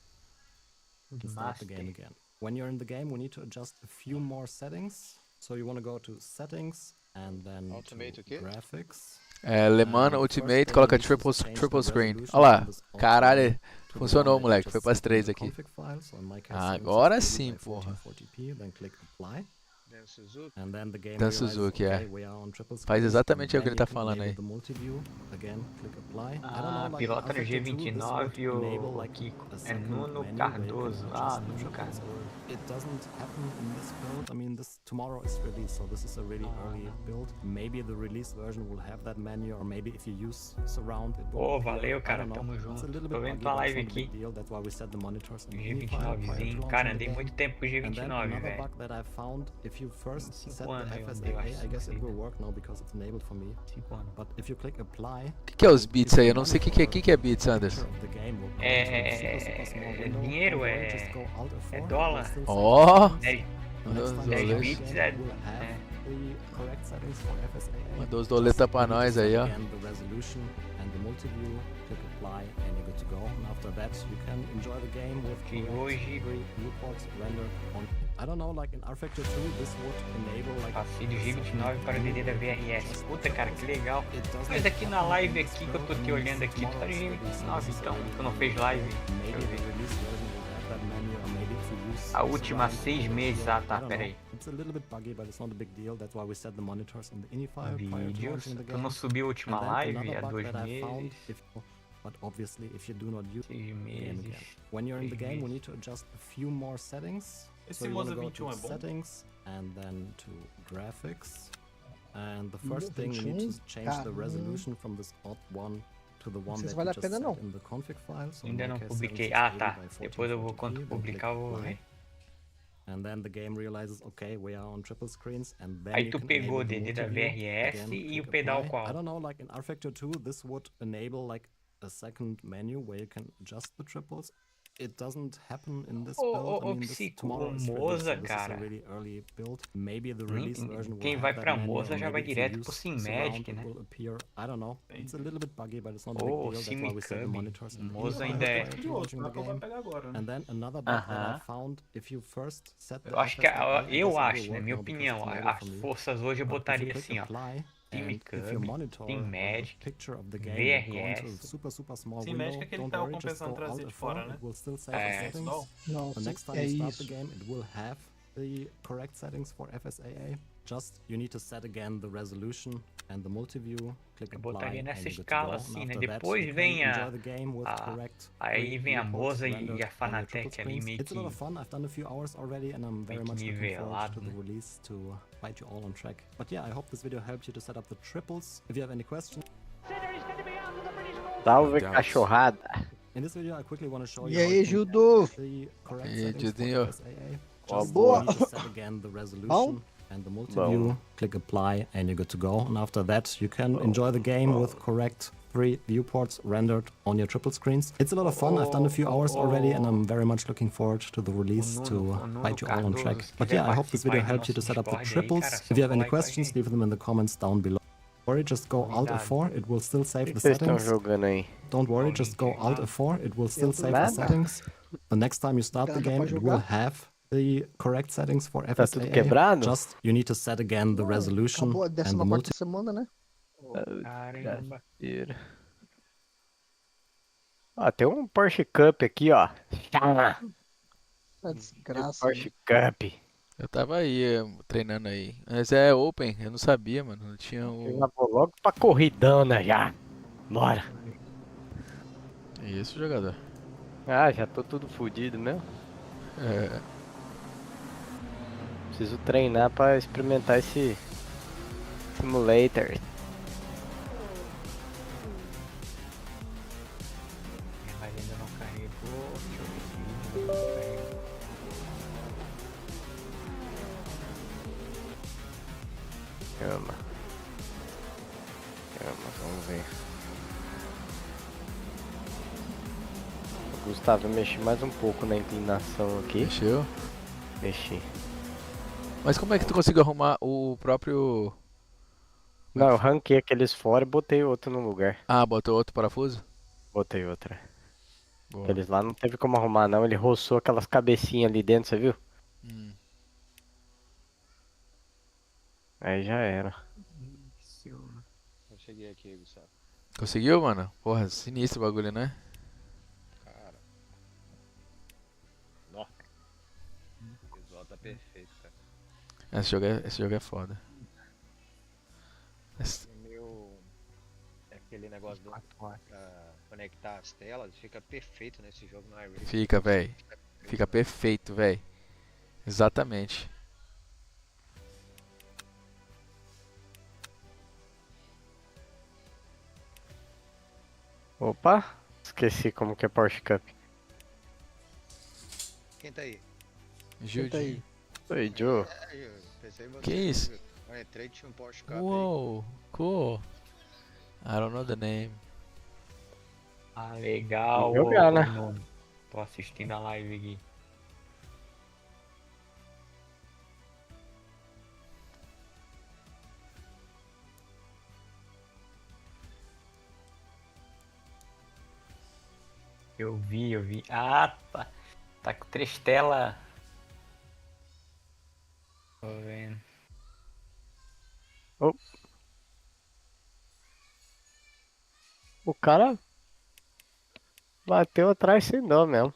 start the game again. When you're in the game, we need to adjust a few more settings. So you want to go to Settings, and then Ultimate to o quê? Graphics. É, Le Mans the Ultimate, first thing coloca you need to change triple the screen. resolution Olha lá, from this alt caralho, one to the funcionou, one that you moleque, just foi pras set in três the aqui. config file. So in my case, Agora 720 sim, by porra. 1440p, then click Apply. Dan Suzuki. And then the game Dan realizes, Suzuki, okay, é. we are on triple Faz screens, exatamente and o que ele then tá you can falando enable aí. the multi-view. Again, click Apply. I don't Ah, know, like pilota no in Architecture 2, this G29 would enable, like, Kiko. a É second Nuno menu where you can Cardoso. adjust the Nuno triples. Cardoso. It doesn't happen in this build. I mean, this tomorrow is released, so this is a really early build. Maybe the release version will have that menu, or maybe if you use surround, it will Pô, appear. valeu, I cara. don't know. Tamo It's a junto. little Tô bit vendo buggy, tua but it's live not a big aqui. deal. That's why we set the monitors in the mini file prior to G29zinho. launching Cara, the andei game. muito tempo com o And then G29, another velho. bug that I found, if you first 5 set anos the eu andei, eu FSAA, acho, I guess it sei, will né? work now because it's enabled for me. 5 anos. But if you click apply, O que é os and beats if aí? the Eu não sei o que é monitor beats, Anderson. picture of the game will come into a super small É window, dinheiro, don't worry, just go Alt F4, é it dólar. will still Ó, save the settings. 10, Next time you 10 launch bits the é, game, we'll have é. the correct settings for FSAA. mandou os Just doleta pra you need to nós set aí, ó. again the resolution and the multi-view, click apply, and you're good to go. And after that, you can enjoy the game with Que correct hoje- viewports rendered on. I don't know, like in R-Factor 2, this would enable like. Passei do G29 para o DD da VRS. Puta, cara, que legal. It doesn't Mas aqui na happen live in this aqui que eu tô build, te olhando aqui, tu tá tomorrow no it's released, so G29 this is então, already tu não fez live. Maybe Deixa eu the ver. release version will have that menu, or maybe if you use A última surround, 6 it will meses, appear. ah tá, I don't pera know. aí. It's a little bit buggy, but it's not a big deal. That's why we set the monitors in the ini file prior to Vídeos. launching the Tu game. não subiu a And última then live another há bug 2 that I found, meses. but obviously if you do not use 6 the game again. meses. When you're in the 6 game, we meses. need to adjust a few more settings. Esse So you want Moza to go 21 to é bom? settings and then to graphics. And the Moza first thing you need to 21? change the Caramba. resolution from this odd one to the one sei se that vale you a just pena, set não. in the config file. So in Ainda my não case, publiquei. 7680 Ah tá. by Depois eu vou, quando 1440p, then click publicar, eu vou apply. ver. And then the game realizes, okay, we are on triple screens, and then Aí you tu can pegou o enable the DD da multi-view. VRS Again, e o click pedal apply. I qual? don't know, like in R-Factor 2, this would enable like a second menu where you can adjust the triples. It doesn't happen in this Ô, build. ô, I ô, mean, this Psico, tomorrow o is released, Moza, so this is a cara. really early build. Maybe the release version will Quem have vai that pra menu, or Moza já vai maybe if you direto use pro Sim surround, Magic, it né? will appear. I don't know. It's a little bit buggy, but it's not a big Ô, deal. That's why we set the Simicub. monitors in the Moza ini ainda file é. prior to Curioso, launching será the que eu vou game. pegar agora, né? And then another bug that I Aham. found, if you first set the Eu acho que, FSAA, I guess eu it will acho, na work minha now because opinião, it's enabled as for me. forças hoje eu But if you botaria click assim, ó. apply, Team and if your Cub, monitor Team or the Magic, picture of the game will go into a VRS. super small Sim, window, Magic é aquele don't que tava worry, just compensando go Alt trazer de F4, fora, né? it will still save É. the settings. Não. Não, The next time é you start the isso. game, it will have the correct settings for FSAA. Just you need to set again the resolution and the multi-view. Click Eu apply botaria and nessa you're good to escala go. assim, And né? after that, Depois you can vem enjoy the game with correct aí three vem a viewports Moza e rendered a on your triple Fanatec ali screens. meio It's a lot que, of fun. I've done a few hours already, and I'm very que much looking forward to nivelado, the né? release to bite you all on track. But yeah, I hope this video helped you to set up the triples. If you have any questions, Salve, Doubts. cachorrada. in this video I quickly want to show E you how aí, you can Gildo? the correct E aí, settings for Judinho? FSAA. Ó, Just boa. you need to set again the resolution and the multi-view. Click apply and you're good to go. And after that, you can enjoy the game with correct three viewports rendered on your triple screens. It's a lot of fun. I've done a few hours already, and I'm very much looking forward to the release to bite you all on track. But yeah, I hope this video helped you to set up the triples. If you have any questions, leave them in the comments down below. Don't worry, just go Alt F4, it will still O save que the vocês estão settings. jogando aí? Don't worry, just go Alt F4, it will still save the Nada. settings. The next time you start the Nada game, pra it will jogar. have the correct settings for Tá tudo FSAA. quebrado? Just you need to set again the resolution Acabou a and the 14ª multi. semana, né? Caramba. Ó, tem um Porsche Cup aqui, ó. Tá Tem desgraça. Porsche Cup. Eu tava aí, treinando aí. Mas é open, eu não sabia, mano. Não tinha Eu o. já vou logo pra corridona já. Bora. Isso, jogador. Ah, já tô tudo fodido mesmo. É, Preciso treinar pra experimentar esse simulator. Mas ainda não carregou. Deixa eu ver se ainda não carregou. Calma. Calma, vamos ver. O Gustavo mexi mais um pouco na inclinação aqui. mexeu. Mexi. Mas como é que tu conseguiu arrumar o próprio. Não, eu ranquei aqueles fora e botei outro no lugar. Ah, botou outro parafuso? Botei outra. Boa. Aqueles lá não teve como arrumar não, ele roçou aquelas cabecinhas ali dentro, você viu? Hum. Aí já era. Eu cheguei aqui, Gustavo. Conseguiu, mano? Porra, sinistro o bagulho, né? Cara. Nó. O visual tá perfeito, cara. Esse jogo é foda. Esse- É meio. É aquele negócio do. Pra conectar as telas, fica perfeito nesse jogo no iRacing. Fica, véi. Fica perfeito, véi. Exatamente. Opa, esqueci como que é Porsche Cup. Quem tá aí? Jude. aí. Oi, Joe. É, eu pensei em você. Que isso? Eu entrei e tinha um Porsche Cup aí. Uou, cool. I don't know the name. Ah, legal. Vamos jogar, né? Nuno. Tô assistindo a live aqui. Eu vi. Ah, tá. Tá com 3 telas. Tô vendo. O cara bateu atrás sem dó mesmo.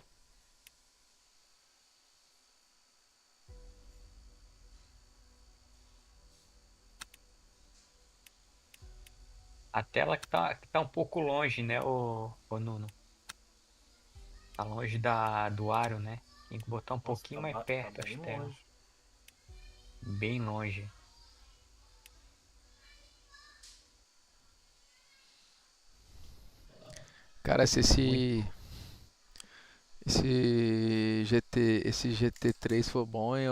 A tela que tá um pouco longe, né, ô Nuno? Tá longe do aro, né? Tem que botar um pouquinho mais perto as bem telas. longe. Bem longe. Cara, se esse GT3 for bom, hein,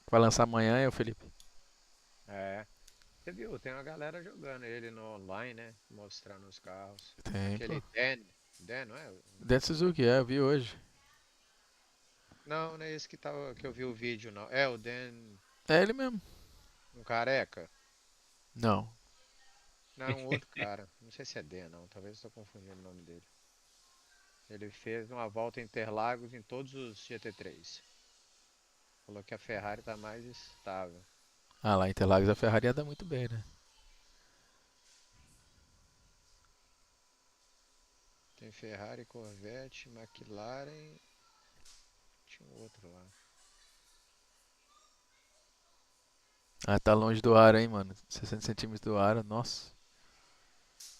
vai lançar amanhã, hein, ô Felipe? É. Você viu, tem uma galera jogando ele no online, né? Mostrando os carros. Tem, Aquele pô. Dan, não é? Dentro Suzuki, eu vi hoje. Não, não é esse que eu vi o vídeo, não. É o Dan, É ele mesmo. um careca. Não. Não, um outro cara. Não sei se é Dan, não. Talvez eu estou confundindo o nome dele. Ele fez uma volta em Interlagos em todos os GT3. Falou que a Ferrari tá mais estável. Ah, lá em Interlagos a Ferrari anda muito bem, né? Tem Ferrari, Corvette, McLaren. Tinha um outro lá. Ah, tá longe do aro, hein, mano. 60 centímetros do aro, nossa.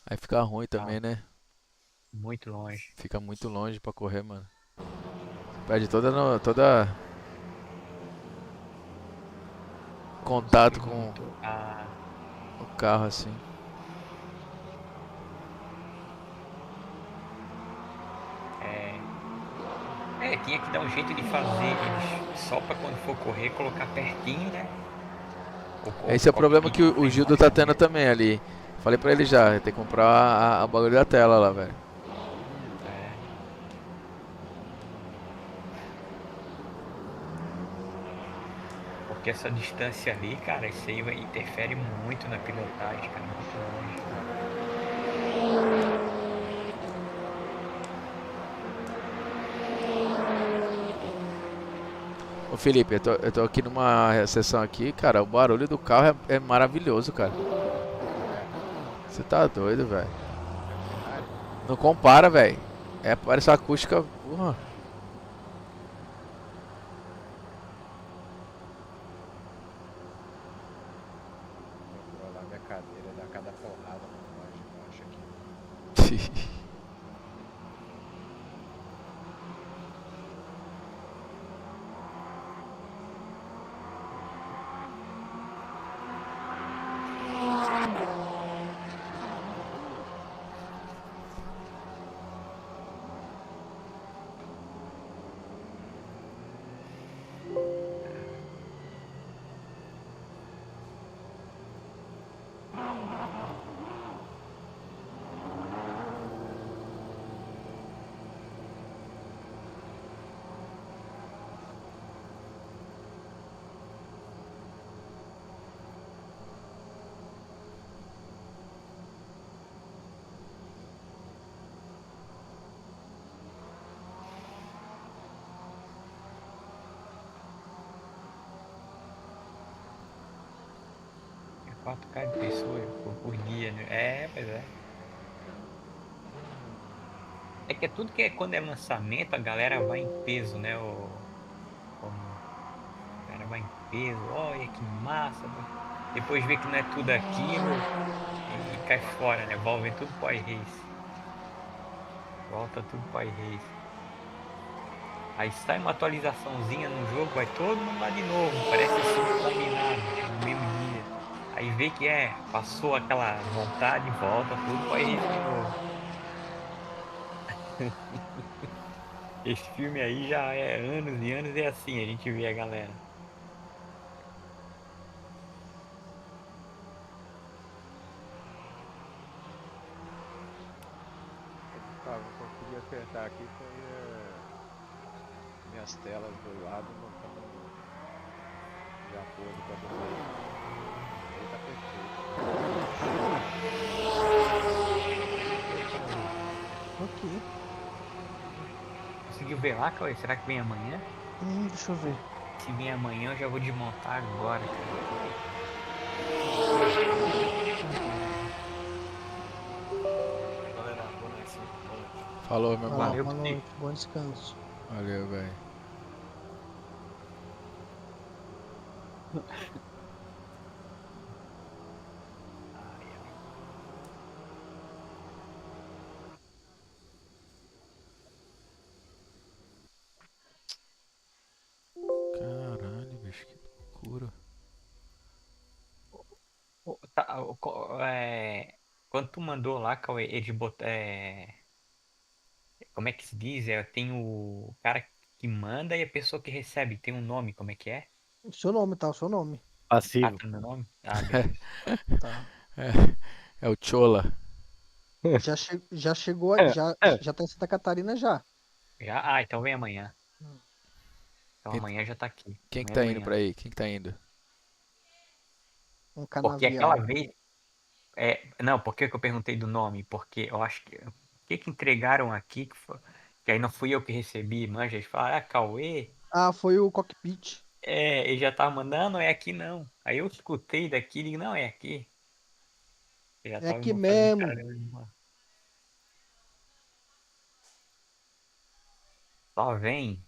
Aí fica ruim Tá também, né? muito longe. Fica muito longe pra correr, mano. Perde toda, toda contato com Muito. Ah, o carro, assim. é. É, tinha que dar um jeito de fazer eles só pra quando for correr colocar pertinho, né? O Esse é o problema cockpit que o bem Gildo tá tendo baixinho. também ali. Falei pra ele já, tem que comprar a bagulho da tela lá, velho. É. Porque essa distância ali, cara, isso aí interfere muito na pilotagem, cara, muito longe. Ô Felipe, eu tô aqui numa sessão aqui, cara, o barulho do carro é maravilhoso, cara. É, Você tá doido, velho. é a Ferrari. Não compara, velho. Parece uma acústica, porra. Controlar minha cadeira, dar cada porrada na loja embaixo aqui. É 4K de pessoas por dia, né? É, pois é. É que é tudo que é quando é lançamento, a galera vai em peso, né? Como a galera vai em peso, olha que massa. Depois vê que não é tudo aquilo e cai fora, né? Volvem tudo pro iRace. Volta tudo pro iRace. Aí sai uma atualizaçãozinha no jogo, vai todo mundo lá de novo. Parece assim, combinado, no mesmo dia. Aí vê que passou aquela vontade, volta tudo pro iRace de novo. Esse filme aí já é anos e anos, é assim, a gente vê a galera. Gustavo, o que eu queria acertar aqui foi minhas telas do lado não estão de acordo com a do meio. Do meio tá perfeito. Ok. Conseguiu ver lá, Cauê? Será que vem amanhã? Deixa eu ver. Se vem amanhã, eu já vou desmontar agora, cara. Galera, boa noite. Boa noite. Falou, meu irmão. Valeu, Boa Felipe. noite, bom descanso. Valeu, velho. Ai, ai. Caralho, bicho, que loucura. Tá, quando tu mandou lá, Cauê, eles como é que se diz? Tem o cara que manda e a pessoa que recebe. Tem um nome, como é que é? O seu nome, tá? O seu nome. Ah, Passivo. tá no meu nome? Ah, beleza. Tá. É o Chola. Já chegou, já tá em Santa Catarina já. Já? Ah, então vem amanhã. Então Quem, amanhã já tá aqui. quem que Amanhã tá de indo manhã. pra aí? Quem que tá indo? Um Porque aquela canavial. vez. Não, por que que eu perguntei do nome? Porque eu acho que. O que entregaram aqui que aí não fui eu que recebi, manja? Eles falaram, Cauê. Ah, foi o cockpit. Ele já tava mandando, não é aqui não. Aí eu escutei daqui e digo, não, é aqui. Eu já É tava aqui fazendo cara mesmo. de irmã. Só vem.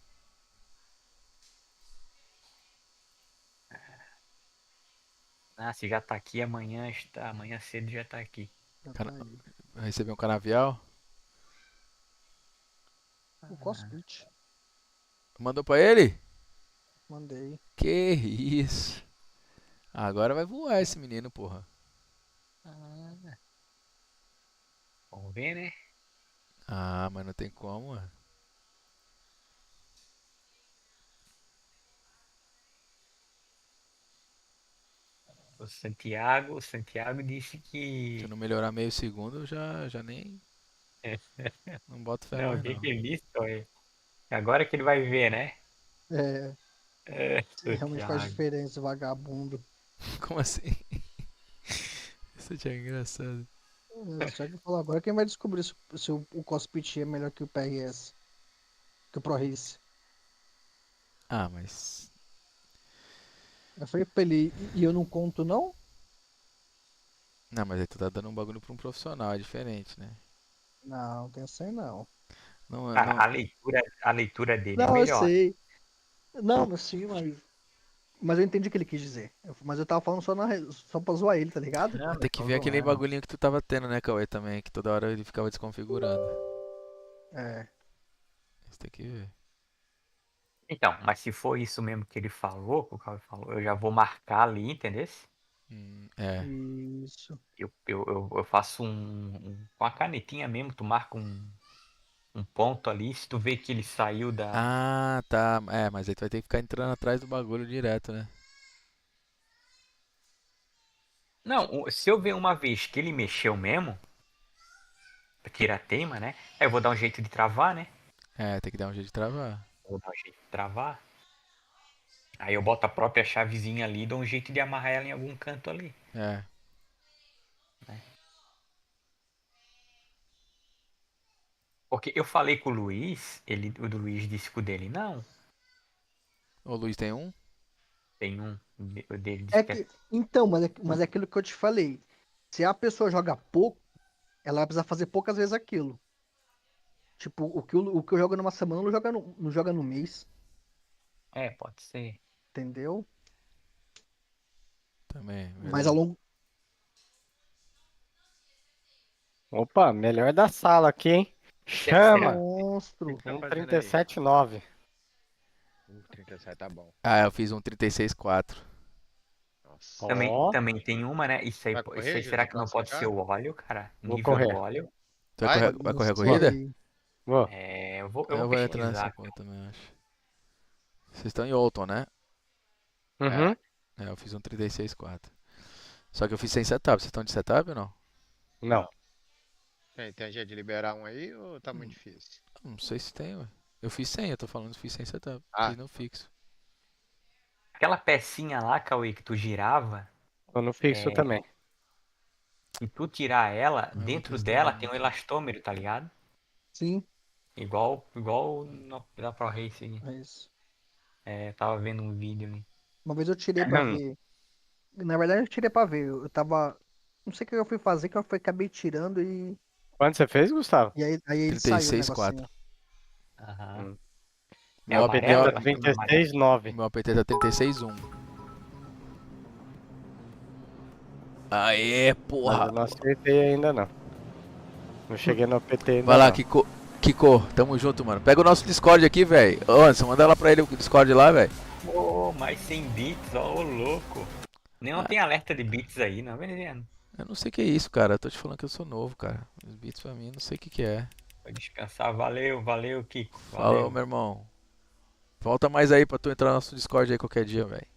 Ah, se já tá aqui, amanhã cedo já tá aqui. Já Cana- tá aí. Recebeu um canavial? O Cospit. Mandou pra ele? Mandei. Que isso. Agora vai voar esse menino, porra. Ah, vamos ver, né? Ah, mas não tem como, mano. O Santiago disse Se eu que. não melhorar meio segundo, eu já nem. Não boto fé Não, mais o que não. que ele disse, foi? Agora que ele vai ver, né? É, realmente faz Santiago. diferença, vagabundo. Como assim? Isso já é engraçado. Só que falou, agora quem vai descobrir se o Cospit é melhor que o PRS, que o ProRace. Ah, mas. Eu falei pra ele, e eu não conto não? Não, mas aí tu tá dando um bagulho pra um profissional, é diferente, né? Não, tem isso aí não. Não, Cara, não. a leitura dele é Não, eu melhor. sei. Não, mas sim, mas eu entendi o que ele quis dizer. Mas eu tava falando só pra zoar ele, tá ligado? Não, Tem mas que só ver aquele zoando. bagulhinho que tu tava tendo, né, Cauê, também, que toda hora ele ficava desconfigurando. É. Isso tem que ver. Então, mas se for isso mesmo que ele falou, que o Cauê falou, eu já vou marcar ali, entendeu? É. Isso. Eu faço com a canetinha mesmo, tu marca um ponto ali, se tu vê que ele saiu da. Ah, tá. É, mas aí tu vai ter que ficar entrando atrás do bagulho direto, né? Não, se eu ver uma vez que ele mexeu mesmo, tira a teima, né? Aí eu vou dar um jeito de travar, né? É, tem que dar um jeito de travar. Vou dar um jeito de travar. Aí eu boto a própria chavezinha ali e dou um jeito de amarrar ela em algum canto ali. É. Porque eu falei com o Luiz, o do Luiz disse que o dele não. O Luiz tem um? Tem um, o dele disse É que é. que, então, mas é aquilo que eu te falei. Se a pessoa joga pouco, ela vai precisar fazer poucas vezes aquilo. Tipo, o que eu jogo numa semana não joga no mês, É, pode ser. entendeu? Também, Mas ao verdade. longo. Opa, melhor da sala aqui, hein? O que é que será? Chama! O que Monstro. que tá Um fazendo aí? 37,9. 37 tá bom. Ah, eu fiz um 36,4. Nossa. Também, Ó, também tem uma, né? Vai Isso correr, aí será Júnior, que não quando pode ser chegar? o óleo, cara? vou Nível do correr. óleo? Tu vai Vai? correr, Pode vai não correr a corrida? sei. Vou. É, eu Aí vou eu vou entrar nessa pesquisar. conta também, eu acho. Vocês estão em Alton, né? Uhum. É, eu fiz um 36,4. Só que eu fiz sem setup. Vocês estão de setup ou não? Não. Tem jeito de liberar um aí ou tá muito Hum, difícil? Não sei se tem, ué. Eu fiz sem, eu tô falando que fiz sem setup. Ah, Fiz no fixo. Aquela pecinha lá, Cauê, que tu girava, Tô no fixo é, também. se tu tirar ela, Eu vou dentro testar dela uma tem um aqui. elastômero, tá ligado? Sim, Igual no, da Pro Race. é isso. É, tava vendo um vídeo ali. Uma vez eu tirei pra ver. Na verdade, eu tirei pra ver. Eu tava. Não sei o que eu fui fazer, que acabei tirando e. Quanto você fez, Gustavo? E aí ele saiu o 36,4. negocinho. Aham. Hum. É o Meu, AP, meu, amarelo? Tá Elastômero amarelo? 36,9. meu APT tá 36,1. Aê, Mas porra. eu não acertei ainda não. Não cheguei no PT ainda Vai lá, não. Kiko. Tamo junto, mano. Pega o nosso Discord aqui, velho. Ô, Anderson, manda lá pra ele o Discord lá, velho. Pô, mas sem bits, ó, ô louco. Nem não Ah, tem alerta de bits aí, não, Veneno. eu não sei o que é isso, cara. Eu tô te falando que eu sou novo, cara. Os beats pra mim, não sei o que é. Vou descansar. Valeu, Kiko. Falou, Valeu. meu irmão. Volta mais aí pra tu entrar no nosso Discord aí qualquer dia, velho.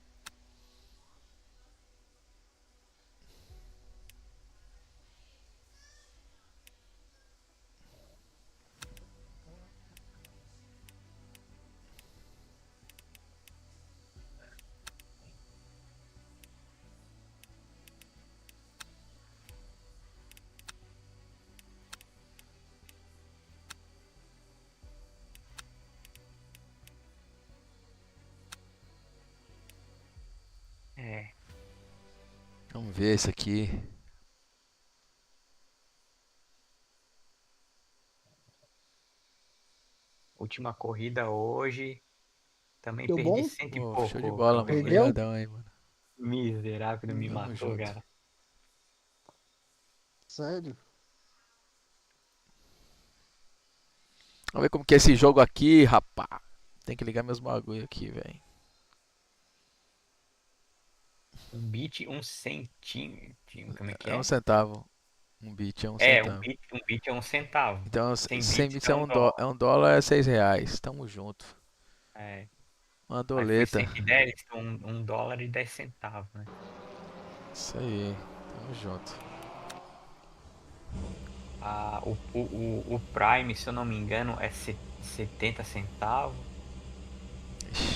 É, Vamos ver esse aqui. última corrida hoje. Também Deu perdi bom? cento e Pô, show de pouco, bola, Cauê. mano. Perdeu? Obrigadão aí, mano. Miserável, me Tamo matou, junto. cara. Sério? Vamos ver como que é esse jogo aqui, rapá. Tem que ligar meus bagulho aqui, velho. Um bit, um centímetro. Como é que É um é? centavo. Um bit é um É, centavo. um bit é um centavo. Então, 100 100 bits bits é é um um, dólar. é um dólar, é R$ 6. Tamo junto. É. Uma Aí foi doleta. 110, então um dólar e 10 centavos, né? Isso aí. Tamo junto. O Prime, se eu não me engano, é 70 centavos.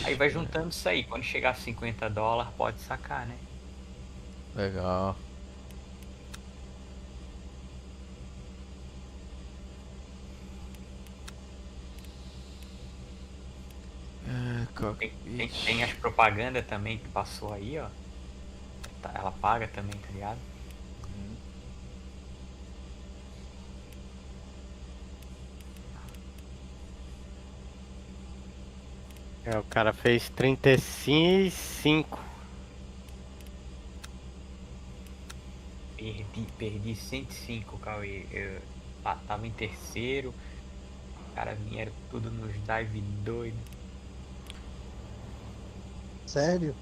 Aí vai juntando isso aí. Quando chegar a 50 dólares, pode sacar, né? Legal. É, Tem as propagandas também que passou aí, ó. Ela paga também, tá ligado? É, o cara fez 35. Perdi 105, Cauê. Eu tava em terceiro. Os caras vieram tudo nos dive doido. Sério?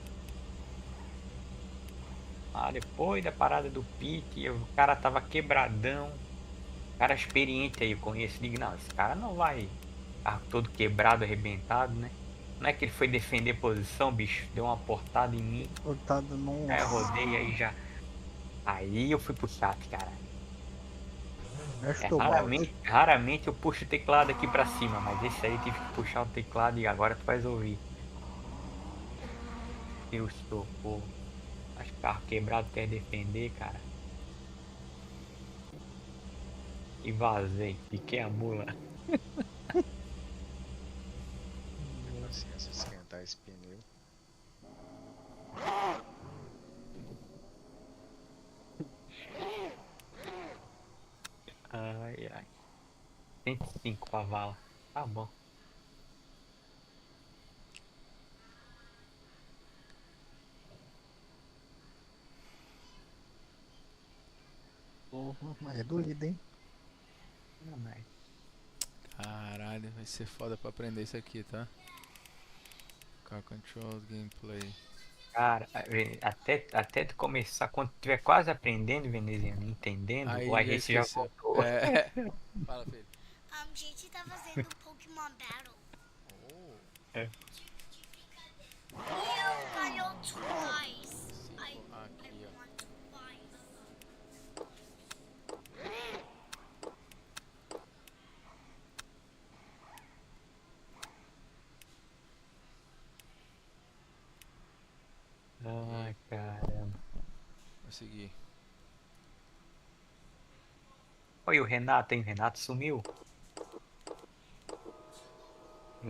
Depois da parada do pique, o cara tava quebradão. Cara experiente aí, eu conheço. Digo, não, esse cara não vai todo quebrado, arrebentado, né? Não é que ele foi defender posição, bicho. Deu uma portada em mim. Cortado num. Aí eu rodei, aí já. Aí eu fui pro chat, cara. Mexe teu balde. Raramente eu puxo o teclado aqui pra cima, mas esse aí eu tive que puxar o teclado e agora tu vais ouvir. Eu estou, pô. Acho que carro quebrado quer defender, cara. E vazei, piquei a mula. Paciência, esquentar esse pneu. Ai, ai. 105 pra vala. Tá bom. Porra, mas é doído, hein? Não, mas... Caralho, vai ser foda pra aprender isso aqui, tá? Car controls, gameplay. Cara, até tu começar, quando tu estiver quase aprendendo, veneziano, entendendo, Aí o já agente já esqueceu. voltou. É. Fala, filho. A gente tá fazendo Pokémon Battle. É. E eu ganhou twice. I Aqui, ó. won twice. Ai, caramba. Vou seguir. Oi, o Renato, hein? O Renato sumiu.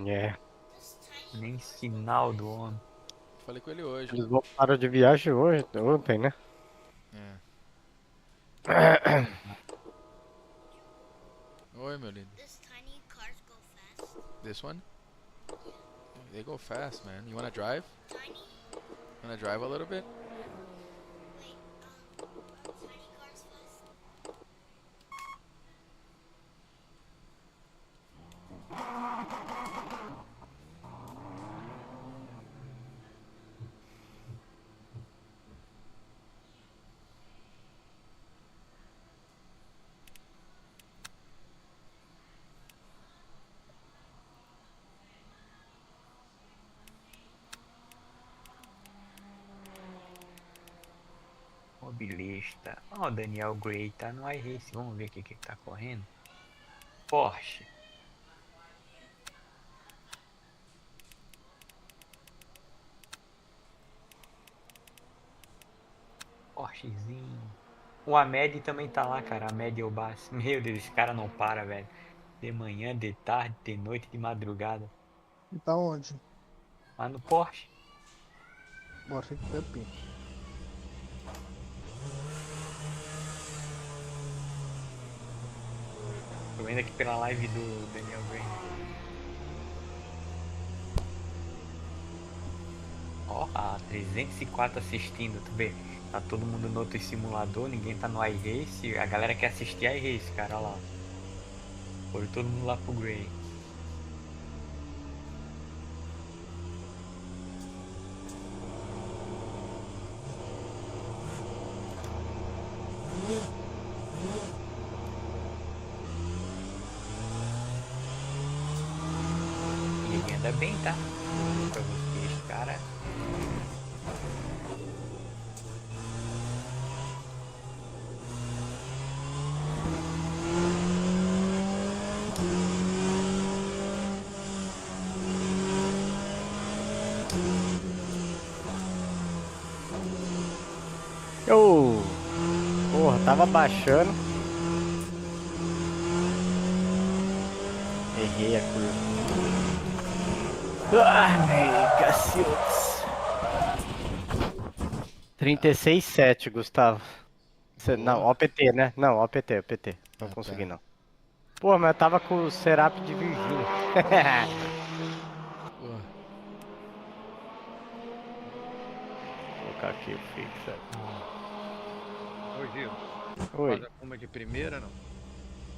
É. Nem sinal do homem. Falei com ele hoje. Eles voltaram de viagem hoje, ontem, né? É. Oi, meu lindo. Does tiny cars go fast? This one? They go fast, man. You wanna drive? Tiny? Wanna drive a little bit? Wait, tiny cars fast? Mobilista. Ó, o Daniel Gray tá no iRace. Vamos ver o que tá correndo. Porsche. Porschezinho. O Amed também tá lá, cara. Amed Elbas. Meu Deus, esse cara não para, velho. De manhã, de tarde, de noite, de madrugada. E tá onde? Lá no Porsche. Bora, fica pepinho. Tô vendo aqui pela live do Daniel Gray. Ó, a 304 assistindo, tu vê. Tá todo mundo no outro simulador, ninguém tá no iRace. A galera quer assistir iRace, cara, olha lá. Foi todo mundo lá pro Grey. E ele anda bem, tá? Pra vocês, cara. Eu. Porra, tava baixando. Errei a curva. Ai, cacildes. 36,7, Gustavo. Não, OPT, né? Não, OPT. Não Ah, consegui, tá. não. Pô, mas eu tava com o Serap de Virgínia. Pô, Vou colocar aqui o fixa. Ô, Gil, Oi. faz alguma de primeira, não?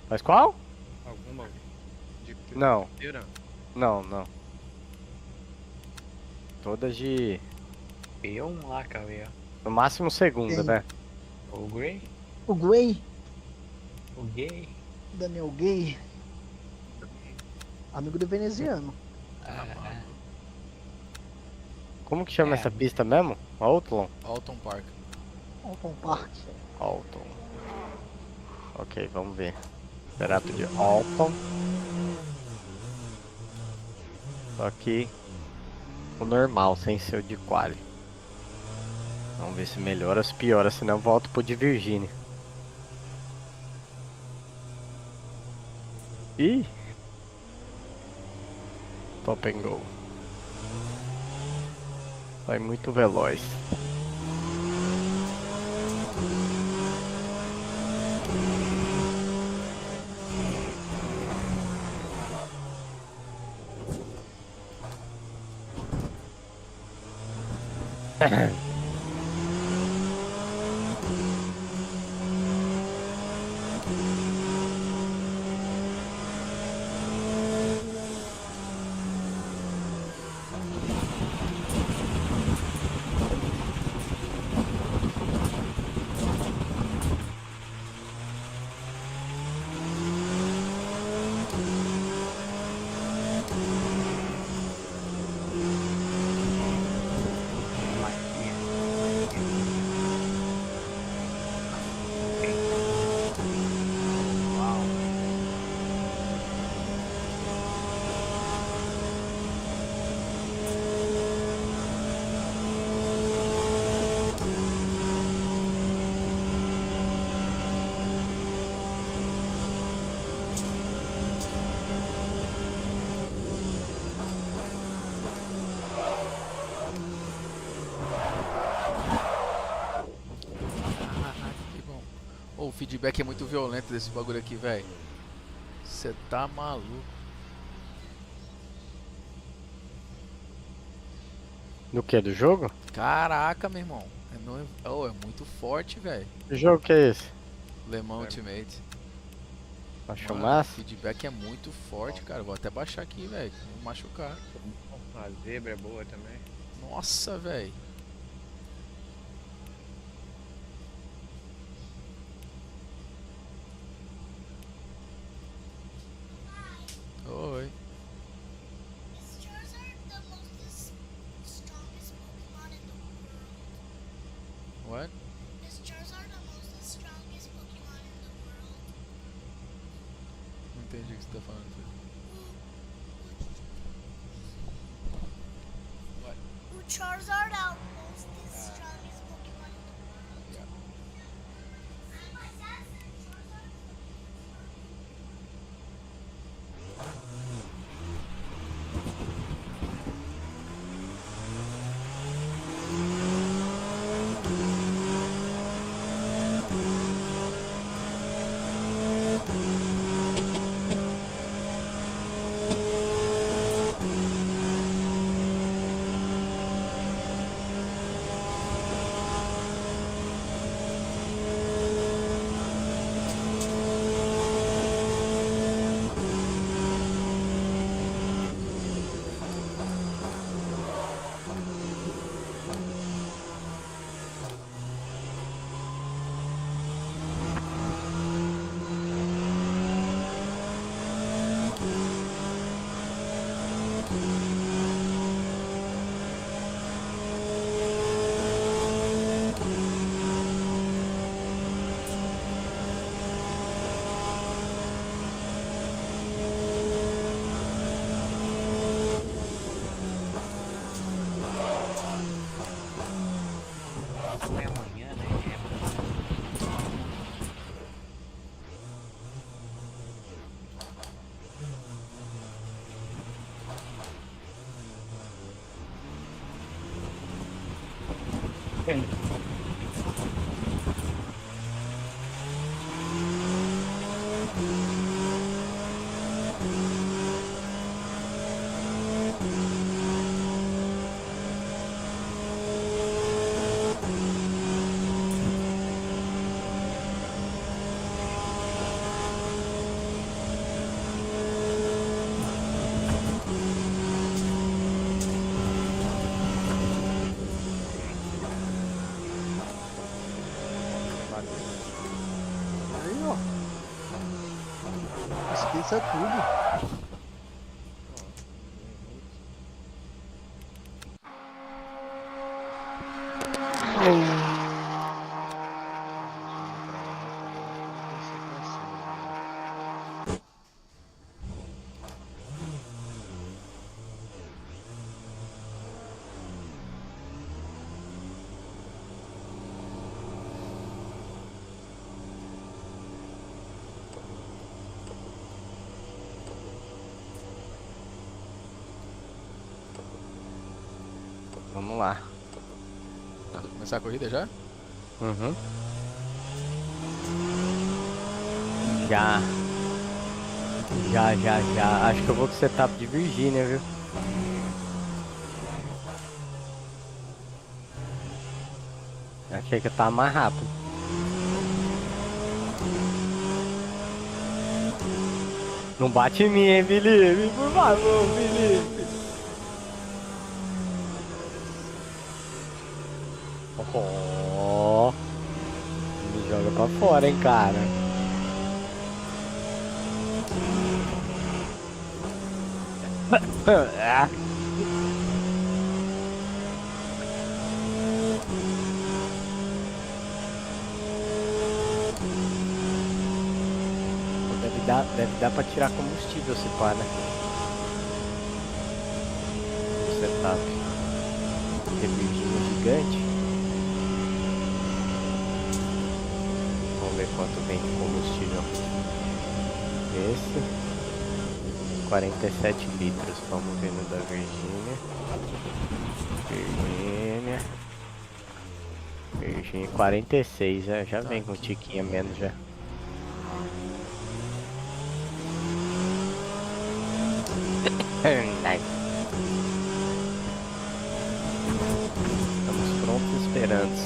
Mas qual? Alguma de Não. primeira? Não. Todas de. P1 lá, Cauê. Ó. No máximo segunda, né? O Grey, O Gray, o Gay. Daniel Gay, amigo do veneziano. Como que chama É. essa pista mesmo? Alton? Alton Park. Alton Park. Alton. Ok, vamos ver. Serap de Alton. Só que o normal, sem ser o de quali. Vamos ver se melhora ou se piora, senão eu volto pro de Virgínia. Ih! Top and go. Vai muito veloz. Caraca, que bom. Ô, o feedback é muito violento desse bagulho aqui, velho. Você tá maluco. Do que? Do jogo? Caraca, meu irmão. É muito forte, velho. Que jogo que é esse? Le Mans Ultimate. Achou Mano, o massa? feedback é muito forte, cara. Vou até baixar aqui, velho. Não machucar. A zebra é boa também. Nossa, velho. Oi. Is Charizard the most strongest Pokemon in the world? What? Is Charizard the most strongest Pokemon in the world? Não entendi o que você tá falando, filho. Who Charizard outmost the strongest Pokemon in the world? Yeah. My dad said Charizard. Como é amanhã, né? Aí, ó. Esqueça tudo. Vamos lá. Tá, começar a corrida já? Uhum. Já. Já. Acho que eu vou com o setup de Virgínia, viu? Achei que eu tava mais rápido. Não bate em mim, hein, Felipe? Por favor, Felipe. Oh, me joga pra fora, hein, cara. Ah. Deve dar pra tirar combustível se pá, né? O setup. Porque Virgínia é gigante. Vamos ver quanto vem de combustível. Esse. 47 litros. Vamos ver no da Virgínia. Virgínia 46. Já vem com um tiquinho a menos já. Estamos prontos e esperando.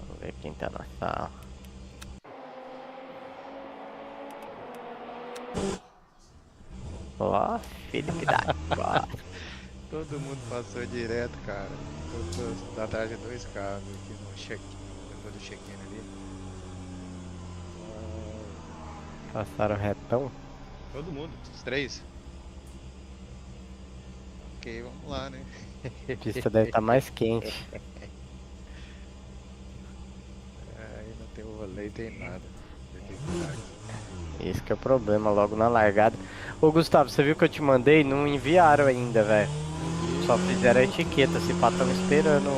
Vamos ver quem tá na sala. Ó, Felipe da Todo mundo passou direto, cara. Eu tô atrás de 2 carros aqui no check-in. Depois do check-in ali. Passaram retão. Todo mundo, os 3. Ok, vamos lá, né? A pista deve estar mais quente. Aí não tem rolê, tem nada. Esse que é o problema, logo na largada. Ô Gustavo, você viu que eu te mandei? Não enviaram ainda, velho. Só fizeram a etiqueta, se pá, tão esperando.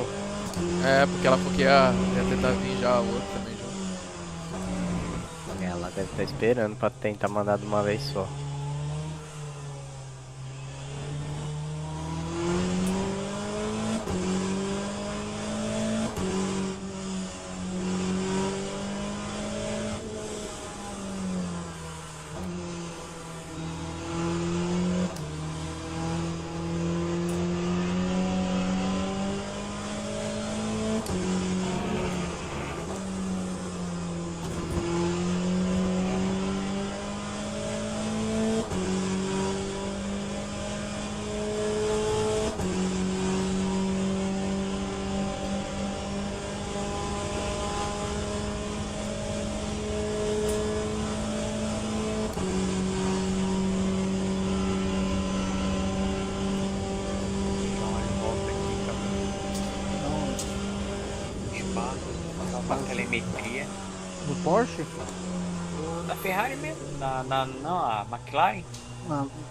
É, porque ela falou que ia tentar vir já o outro também junto. Ela deve estar esperando pra tentar mandar de uma vez só. uma telemetria. No Porsche? Na Ferrari mesmo, não, a McLaren.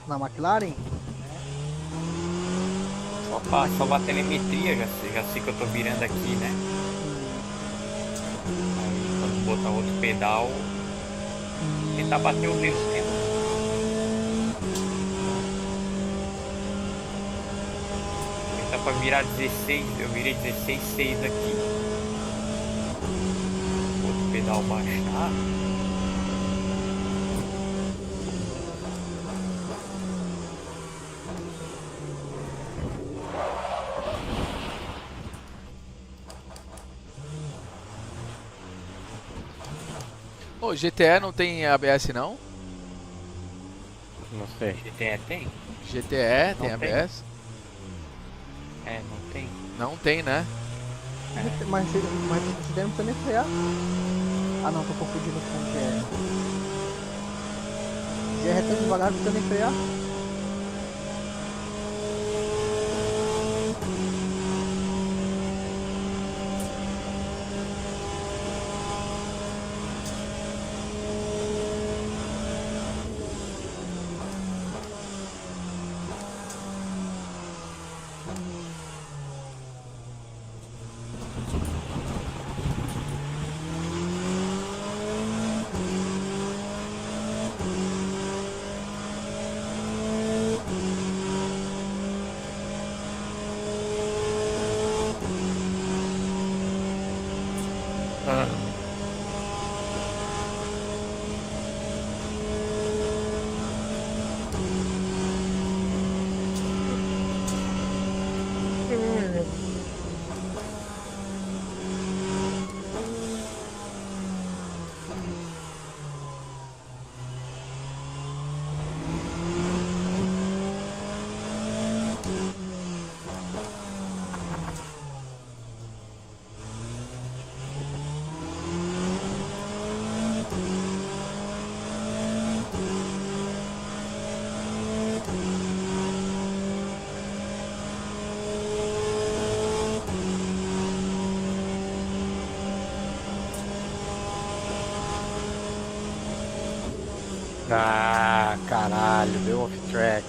Na McLaren? Só pra telemetria, já sei que eu tô virando aqui, né? Aí quando botar outro pedal, tentar bater o mesmo tempo. Tentar pra virar 16, eu virei 16,6 aqui. Outro pedal baixar. Ô, GTE não tem ABS não? Não sei. GTE tem? GTE tem Não tem. ABS? Não tem. Não tem, né? Mas você não precisa nem frear. Ah não, tô confundindo com o GR. GR é tão devagar, não precisa nem frear. Ah, caralho, deu off track.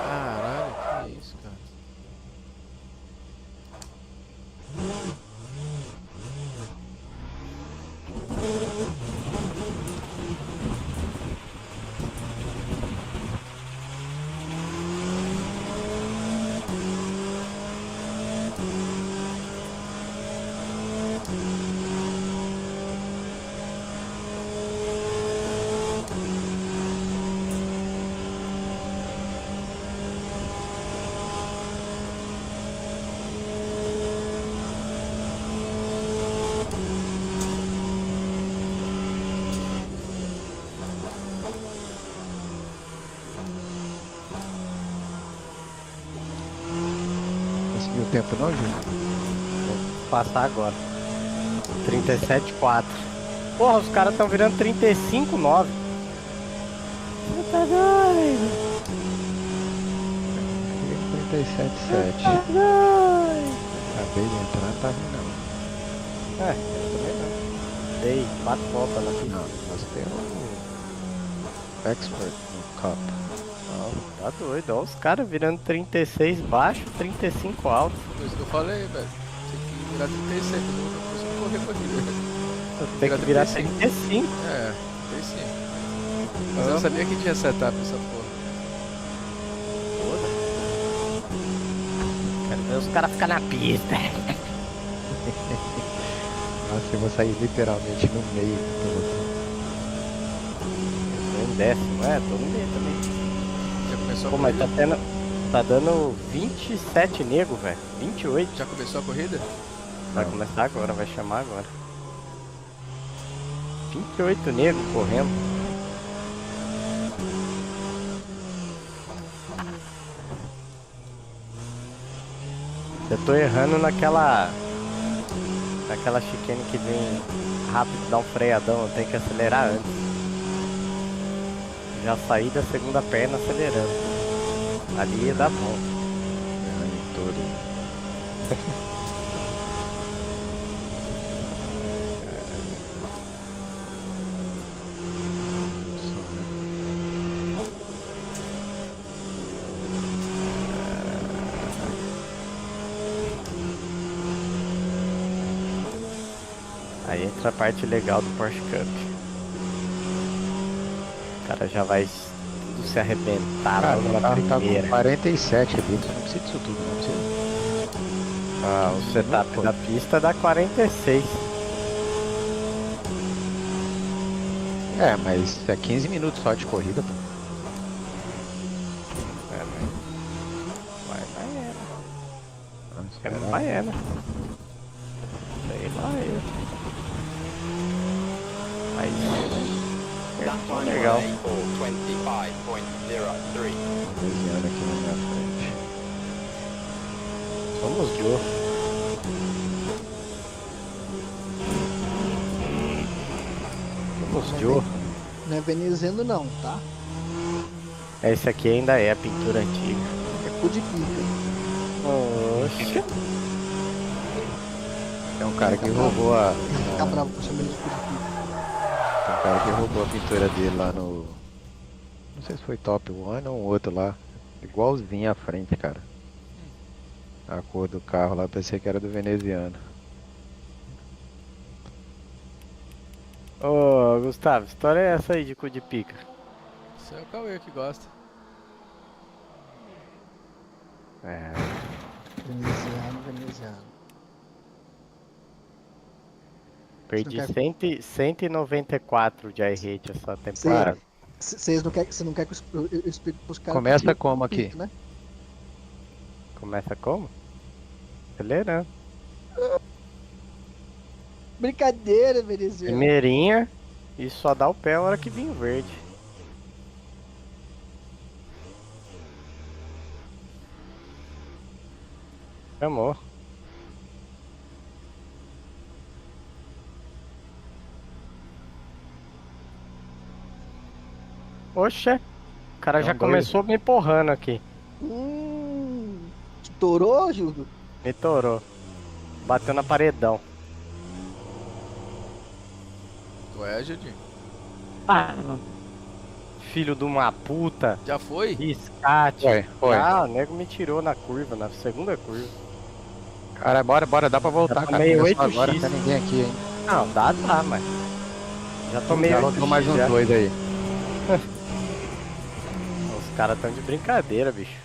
Caralho, que isso, cara? o tempo não, Júlio? Vou passar agora. 37,4. Porra, os caras estão virando 35,9. Você tá doido? 37,7. Tá doido? Acabei de entrar, não tá ruim não. Eu também não. Dei 4 voltas na pista. Não, nós temos um expert no Cup. Não, tá doido. Olha os caras virando 36 baixo, 35 alto. Foi isso que eu falei, velho. Tem que virar 36, eu não consigo correr corrida. Tem que virar 35. É, 35. Mas eu não sabia que tinha setup essa porra. Quero ver os caras ficar na pista. Nossa, eu vou sair literalmente no meio do pelotão. Eu tô em décimo, tô no meio também. Já começou Pô, a mas corrida? tá dando 27 nego, velho. 28. Já começou a corrida? Vai começar agora, vai chamar agora. 28 nego correndo. Eu tô errando naquela chicane que vem rápido, dá um freadão, eu tenho que acelerar antes. Já saí da segunda perna acelerando. Ali ia dar bom. Aí entra a parte legal do Porsche Cup. O cara já vai tudo se arrebentar Cara, logo o na carro tá primeira. com 47 ali, tu não precisa disso tudo, não precisa. Ah, o setup da pista dá 46. É, mas é 15 minutos só de corrida, pô. Vamos esperar. em Miami. Sei lá eu. Aí é legal. Desenhando aqui na minha frente. Somos Joe. Somos Joe. Não é veneziano não, tá? Esse aqui ainda é a pintura antiga. É cu de pica. Oxe. Tem um cara que roubou a. Tá bravo com chamando de cu de pica. Tem um cara que roubou a pintura dele lá no. Não sei se foi Top One ou um outro lá. Igualzinho à frente, cara. A cor do carro lá, pensei que era do veneziano. Ô, Gustavo, história é essa aí de cu de pica? Isso é o Cauê que gosta. É. Veneziano. Perdi Você não 194 de iRate essa temporada. Você não quer que eu explique pros caras? Começa que como aqui? né? Começa como? Acelerando. Brincadeira, veneziano. Primeirinha e só dá o pé a hora que vir verde. Chamou. Oxe, o cara já começou me empurrando aqui. Estourou, Júlio? Me torou. Bateu na paredão. Tu é, Judinho? Filho de uma puta. Já foi? Escate. Foi. Ah, o nego me tirou na curva, na segunda curva. Cara, bora, dá pra voltar, Já cara. tomei Começou 8x. agora, não tem ninguém aqui, hein? Não, dá, mas. Já tomei Já 8x lotou mais uns já. dois aí. Os caras tão de brincadeira, bicho.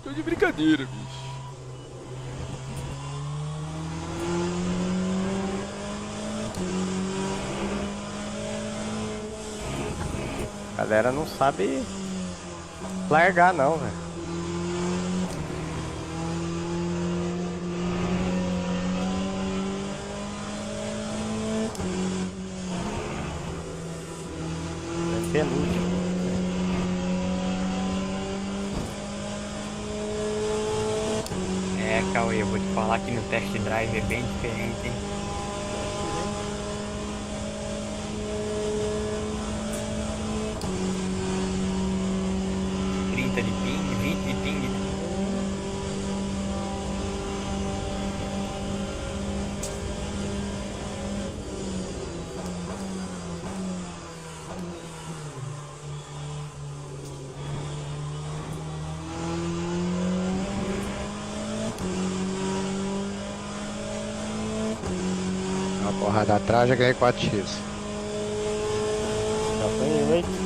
Tô de brincadeira, bicho. A galera não sabe largar não, velho. É penúltimo. É, Cauê, eu vou te falar que no test drive é bem diferente, hein? 30 de ping, 20 de ping, né? Uma porrada atrás, já ganhei 4x. Já tô em 8.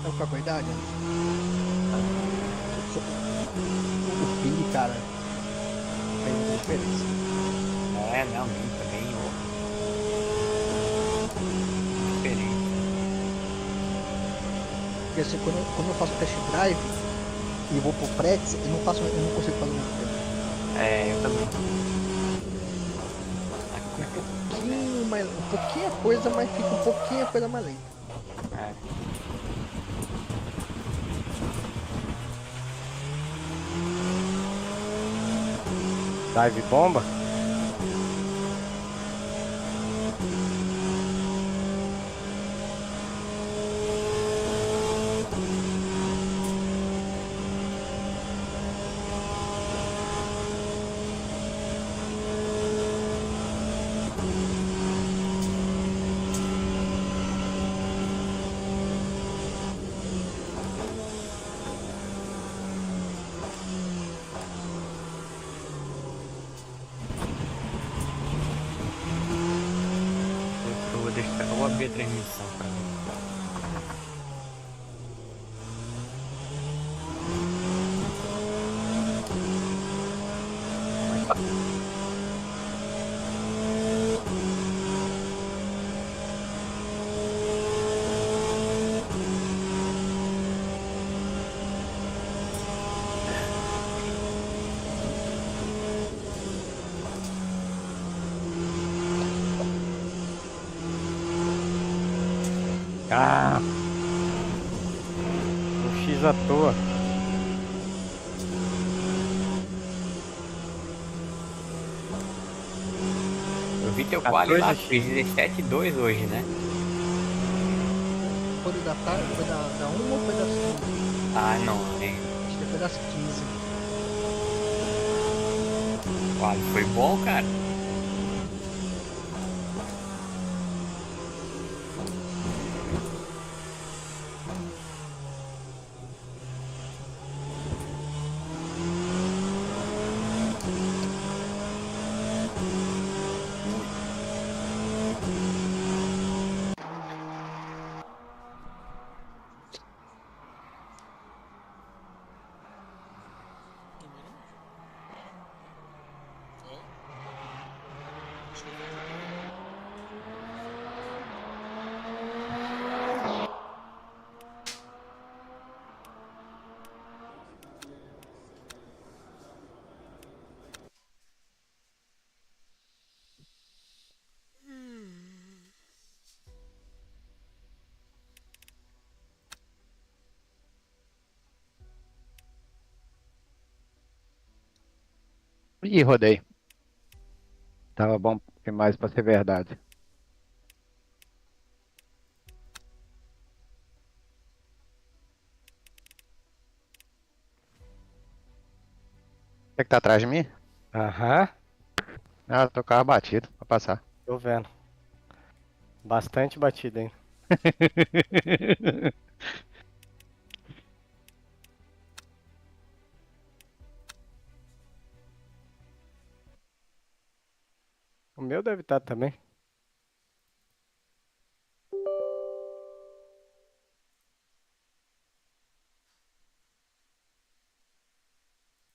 Vai ficar com a idade? O ping, cara, faz muita diferença. É, não, também, diferente. Porque assim, quando eu faço test drive e eu vou pro Pretz, eu não consigo fazer muito tempo. É, eu também. Um pouquinho a coisa, mas fica um pouquinho a coisa mais lenta. É. Dive bomba? Eu vou abrir a transmissão pra mim. Ah! Um X à toa. Eu vi teu 14 quali lá, fez 17,2 hoje, né? Foi da tarde, foi da 1 ou foi das 15? Ah, não, né? Acho que foi das 15. O quali foi bom, cara. Ih, rodei. Tava bom demais pra ser verdade. Você que tá atrás de mim? Aham, Ah, eu tô com o carro batido, pra passar. tô vendo. Bastante batida, hein? O meu deve estar também.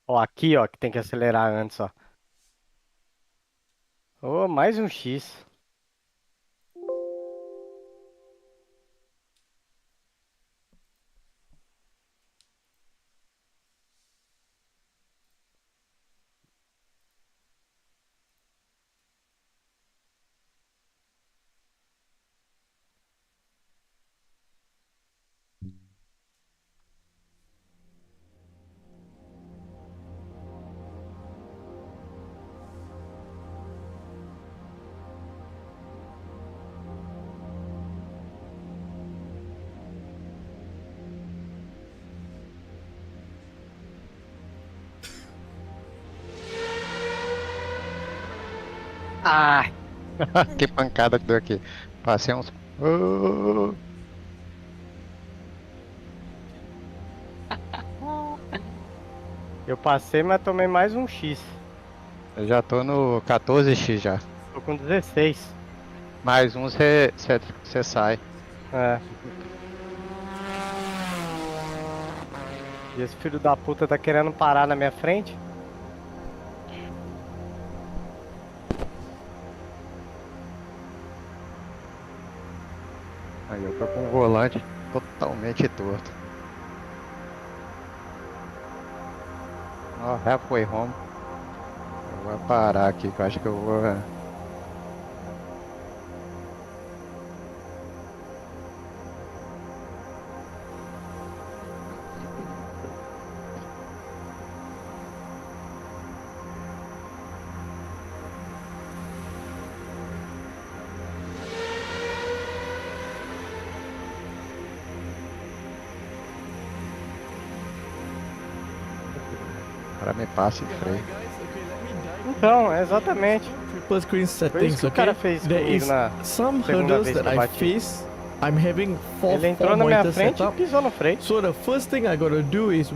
Ó, aqui, ó, que tem que acelerar antes, ó. Ô, mais um X. Ah! Que pancada que deu aqui. Passei uns. Oh! Eu passei, mas tomei mais um X. Eu já tô no 14x já. Tô com 16. Mais um você sai. É. E esse filho da puta tá querendo parar na minha frente? Aí eu tô com o volante totalmente torto. Ó, halfway home. Eu vou parar aqui que eu acho que eu vou. Para me passa e freio. Então, exatamente. Triple screen Foi isso settings, que o cara okay? fez There comigo is na some segunda hurdles vez that que eu I bati. face. I'm having four Ele entrou na minha monitors frente set e up. pisou no freio. So the first thing I gotta do is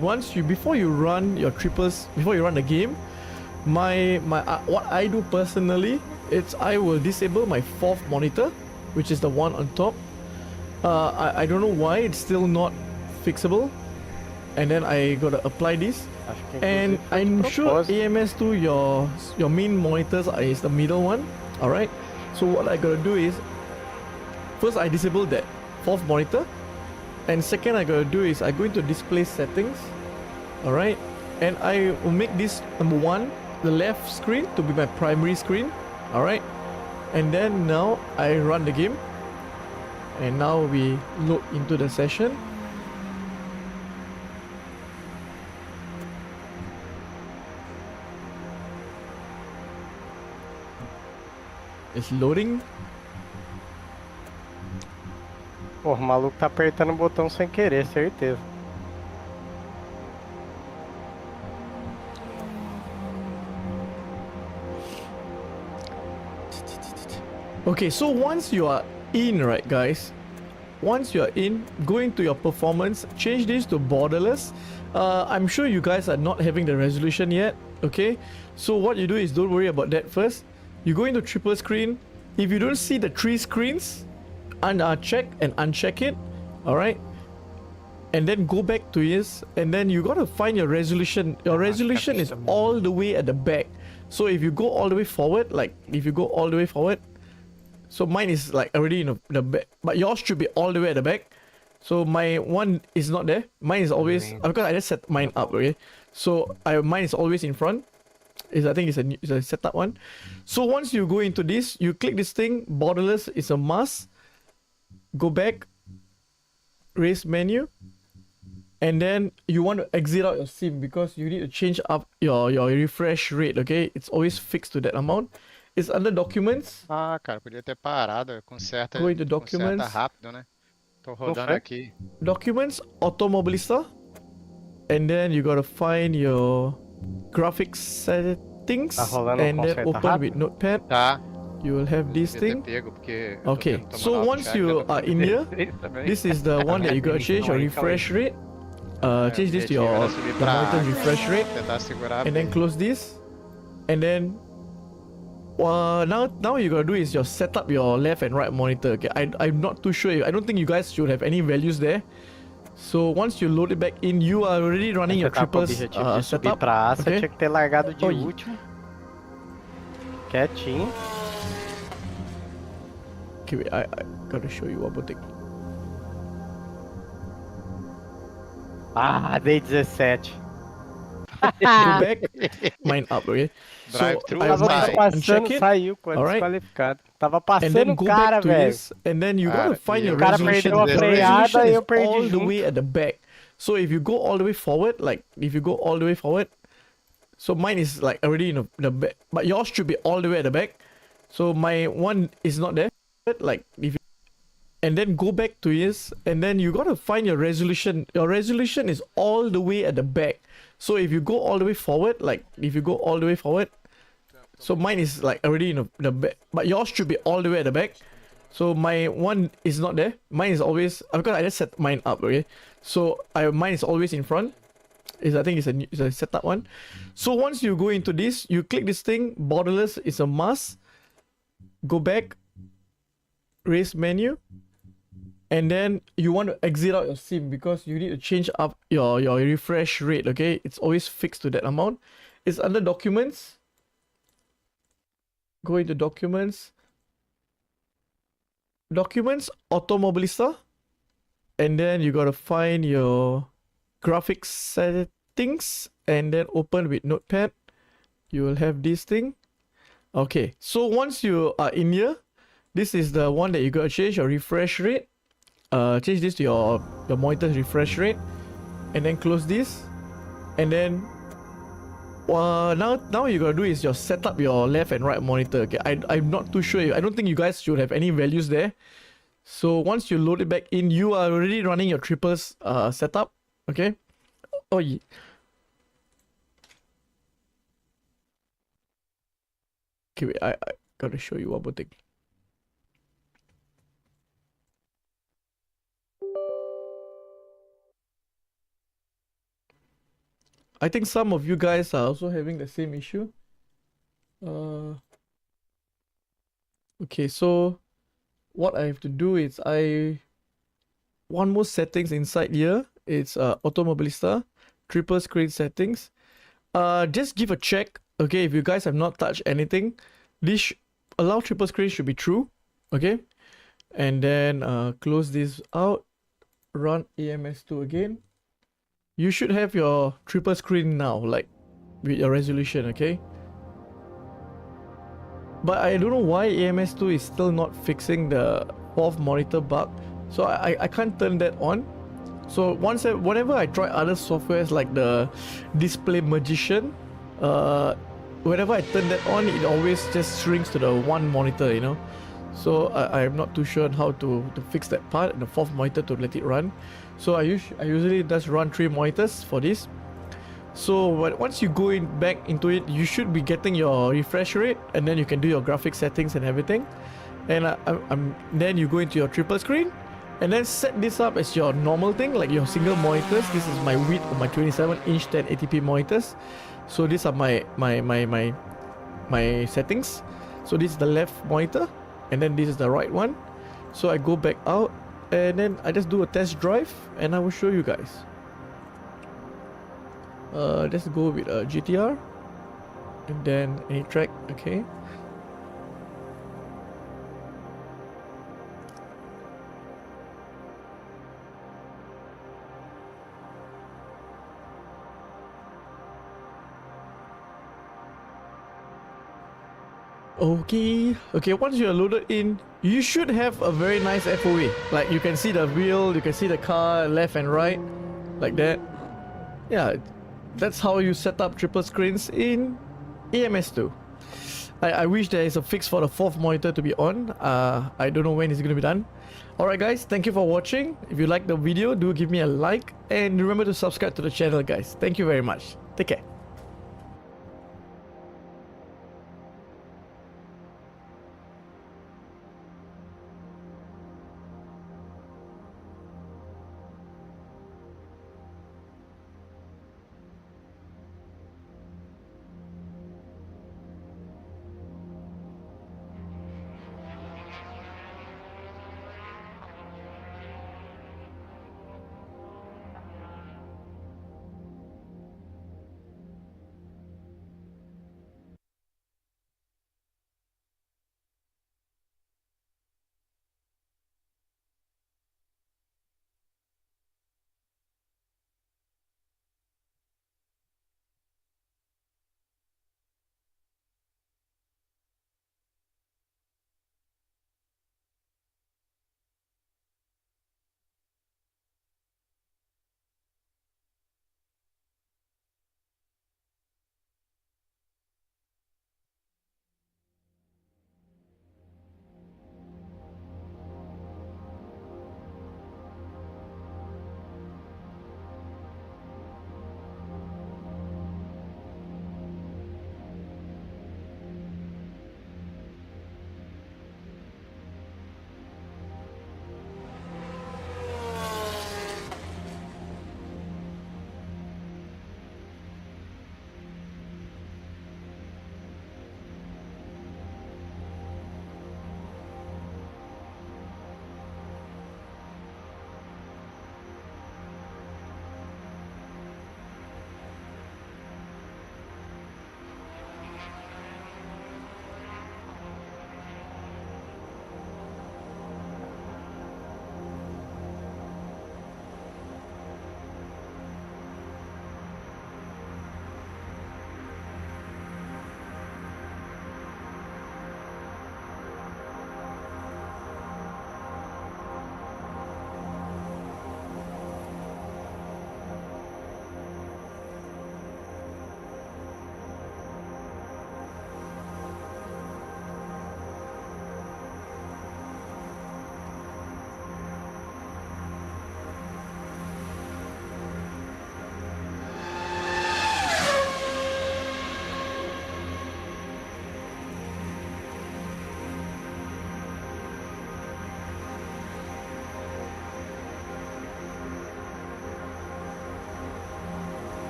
before you run your triples, before you run the game, what I do personally, I will disable my fourth monitor, which is the one on top. I don't know why it's still not fixable, and then I gotta apply this. Acho que And inclusive foi de I'm sure propósito. AMS2 your main monitors is the middle one. Alright. So what I gotta do is first I disable that fourth monitor. And second I gotta do is I go into display settings. Alright. And I will make this number one, the left screen, to be my primary screen. Alright. And then now I run the game. And now we load into the session. It's loading. Pô, o maluco tá apertando o botão sem querer, certeza. Okay, so once you are in, right guys, once you are in, go into your performance, change this to borderless. I'm sure you guys are not having the resolution yet, okay? So what you do is don't worry about that first. You go into triple screen. If you don't see the three screens, check and uncheck it, alright? And then go back to this, and then you gotta find your resolution. Your resolution is all the way at the back. So if you go all the way forward, so mine is like already in the back, but yours should be all the way at the back. So my one is not there. Mine is always because I just set mine up. Okay, so mine is always in front. I think it's a setup one. So once you go into this, you click this thing. Borderless is a must. Go back. Raise menu. And then you want to exit out your sim because you need to change up your refresh rate. Okay, it's always fixed to that amount. It's under documents. Ah, cara, podia ter parado. Conserta, Go into documents. conserta rápido, né? Tô rodando aqui. Documents, Automobilista. And then you gotta find your graphics settings. Tá rolando And then conserta open rápido? with Notepad. Tá. You will have this Devia ter thing. pego, porque eu Okay, tô so tomando once auto-check, you eu are in here, também. this is the one that you gotta change your refresh rate. Change this to your monitor refresh rate. Tentar segurar And then bem. close this. And then now you gotta do is just set up your left and right monitor. Okay, I'm not too sure. I don't think you guys should have any values there. So once you load it back in, you are already running your Você tá com o triples objetivo de subir setup. pra A, você okay? tinha que ter largado de Oi. último. Quietinho. Okay, wait, I gotta show you one more thing. Ah, dei 17. Go back, mine up, okay? So Drive-thru, I tava might passando, uncheck it, saiu quando alright? desqualificado. Tava and passando then o go cara, back to velho. this, and then you Cara, gotta find e your o cara resolution. perdeu a The freada resolution e is eu perdi all the junto. way at the back. So if you go all the way forward, so mine is like already in the back, but yours should be all the way at the back. So my one is not there. Like if you, and then go back to this, and then you gotta find your resolution. Your resolution is all the way at the back. So if you go all the way forward, So mine is like already in the back, but yours should be all the way at the back. So my one is not there. Mine is always because I just set mine up. Okay, so mine is always in front. I think it's a setup one. So once you go into this, you click this thing. Borderless is a must. Go back. Raise menu. And then you want to exit out your sim because you need to change up your refresh rate. Okay, it's always fixed to that amount. It's under documents. Go into documents. Documents, Automobilista. And then you gotta find your graphics settings and then open with Notepad. You will have this thing. Okay, so once you are in here, this is the one that you gotta change your refresh rate. Change this to your monitor refresh rate, and then close this, and then now you gotta do is just set up your left and right monitor. Okay, I'm not too sure. I don't think you guys should have any values there. So once you load it back in, you are already running your triples setup. Okay. Oh yeah. Okay, wait, I gotta show you one more thing. I think some of you guys are also having the same issue. Okay, so what I have to do is one more settings inside here. It's Automobilista, triple screen settings. Just give a check. Okay, if you guys have not touched anything, this allow triple screen should be true. Okay, and then close this out. Run AMS2 again. You should have your triple screen now, like with your resolution, okay? But I don't know why AMS2 is still not fixing the fourth monitor bug. So I can't turn that on. So whenever I try other softwares like the Display Magician, whenever I turn that on, it always just shrinks to the one monitor, you know? So I'm not too sure on how to fix that part and the fourth monitor to let it run. So I usually just run 3 monitors for this. So once you go back into it, you should be getting your refresh rate, and then you can do your graphic settings and everything. And then you go into your triple screen, and then set this up as your normal thing, like your single monitors. This is my width of my 27-inch 1080p monitors. So these are my settings. So this is the left monitor, and then this is the right one. So I go back out, and then I just do a test drive, and I will show you guys. Let's go with GTR, and then any track. Okay. Okay, once you're loaded in, you should have a very nice FOA. Like you can see the wheel, you can see the car left and right, like that. Yeah, that's how you set up triple screens in AMS2. I wish there is a fix for the fourth monitor to be on. I don't know when it's gonna be done. Alright guys, thank you for watching. If you liked the video, do give me a like, and remember to subscribe to the channel guys. Thank you very much. Take care.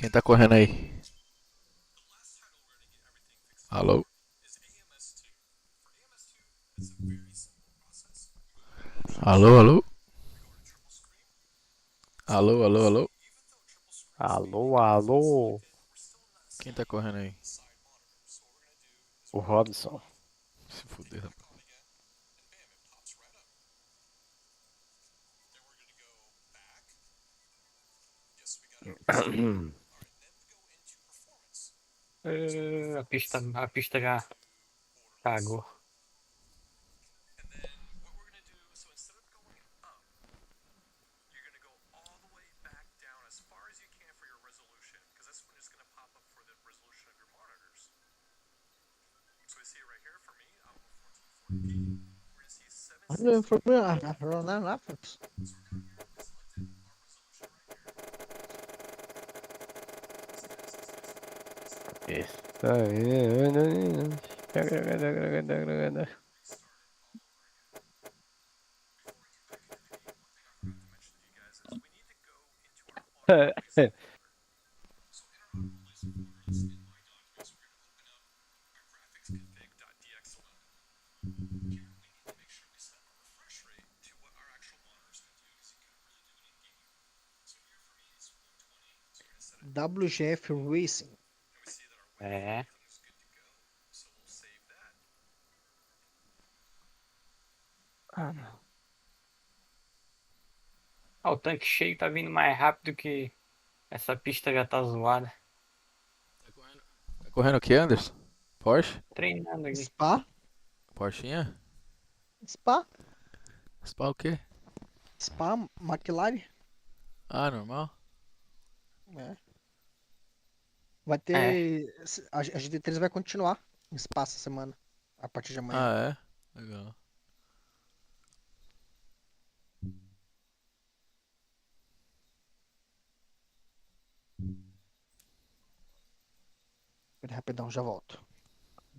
Quem tá correndo aí? Alô? Alô, alô? Alô, alô, alô? Alô, alô. Quem tá correndo aí? O Robson. Se fuder, rapaz. A pista já cagou. Isso aí. WGF Racing. É. Ah, o tanque cheio tá vindo mais rápido que essa pista já tá zoada. Tá correndo o que, Anderson? Porsche? Treinando aqui. Spa? Porschinha? Spa? Spa o quê? Spa, McLaren. Ah, normal? É. Vai ter. A GT3 vai continuar em Spa essa semana. A partir de amanhã. Ah, é? Legal. Pera aí, rapidão, já volto.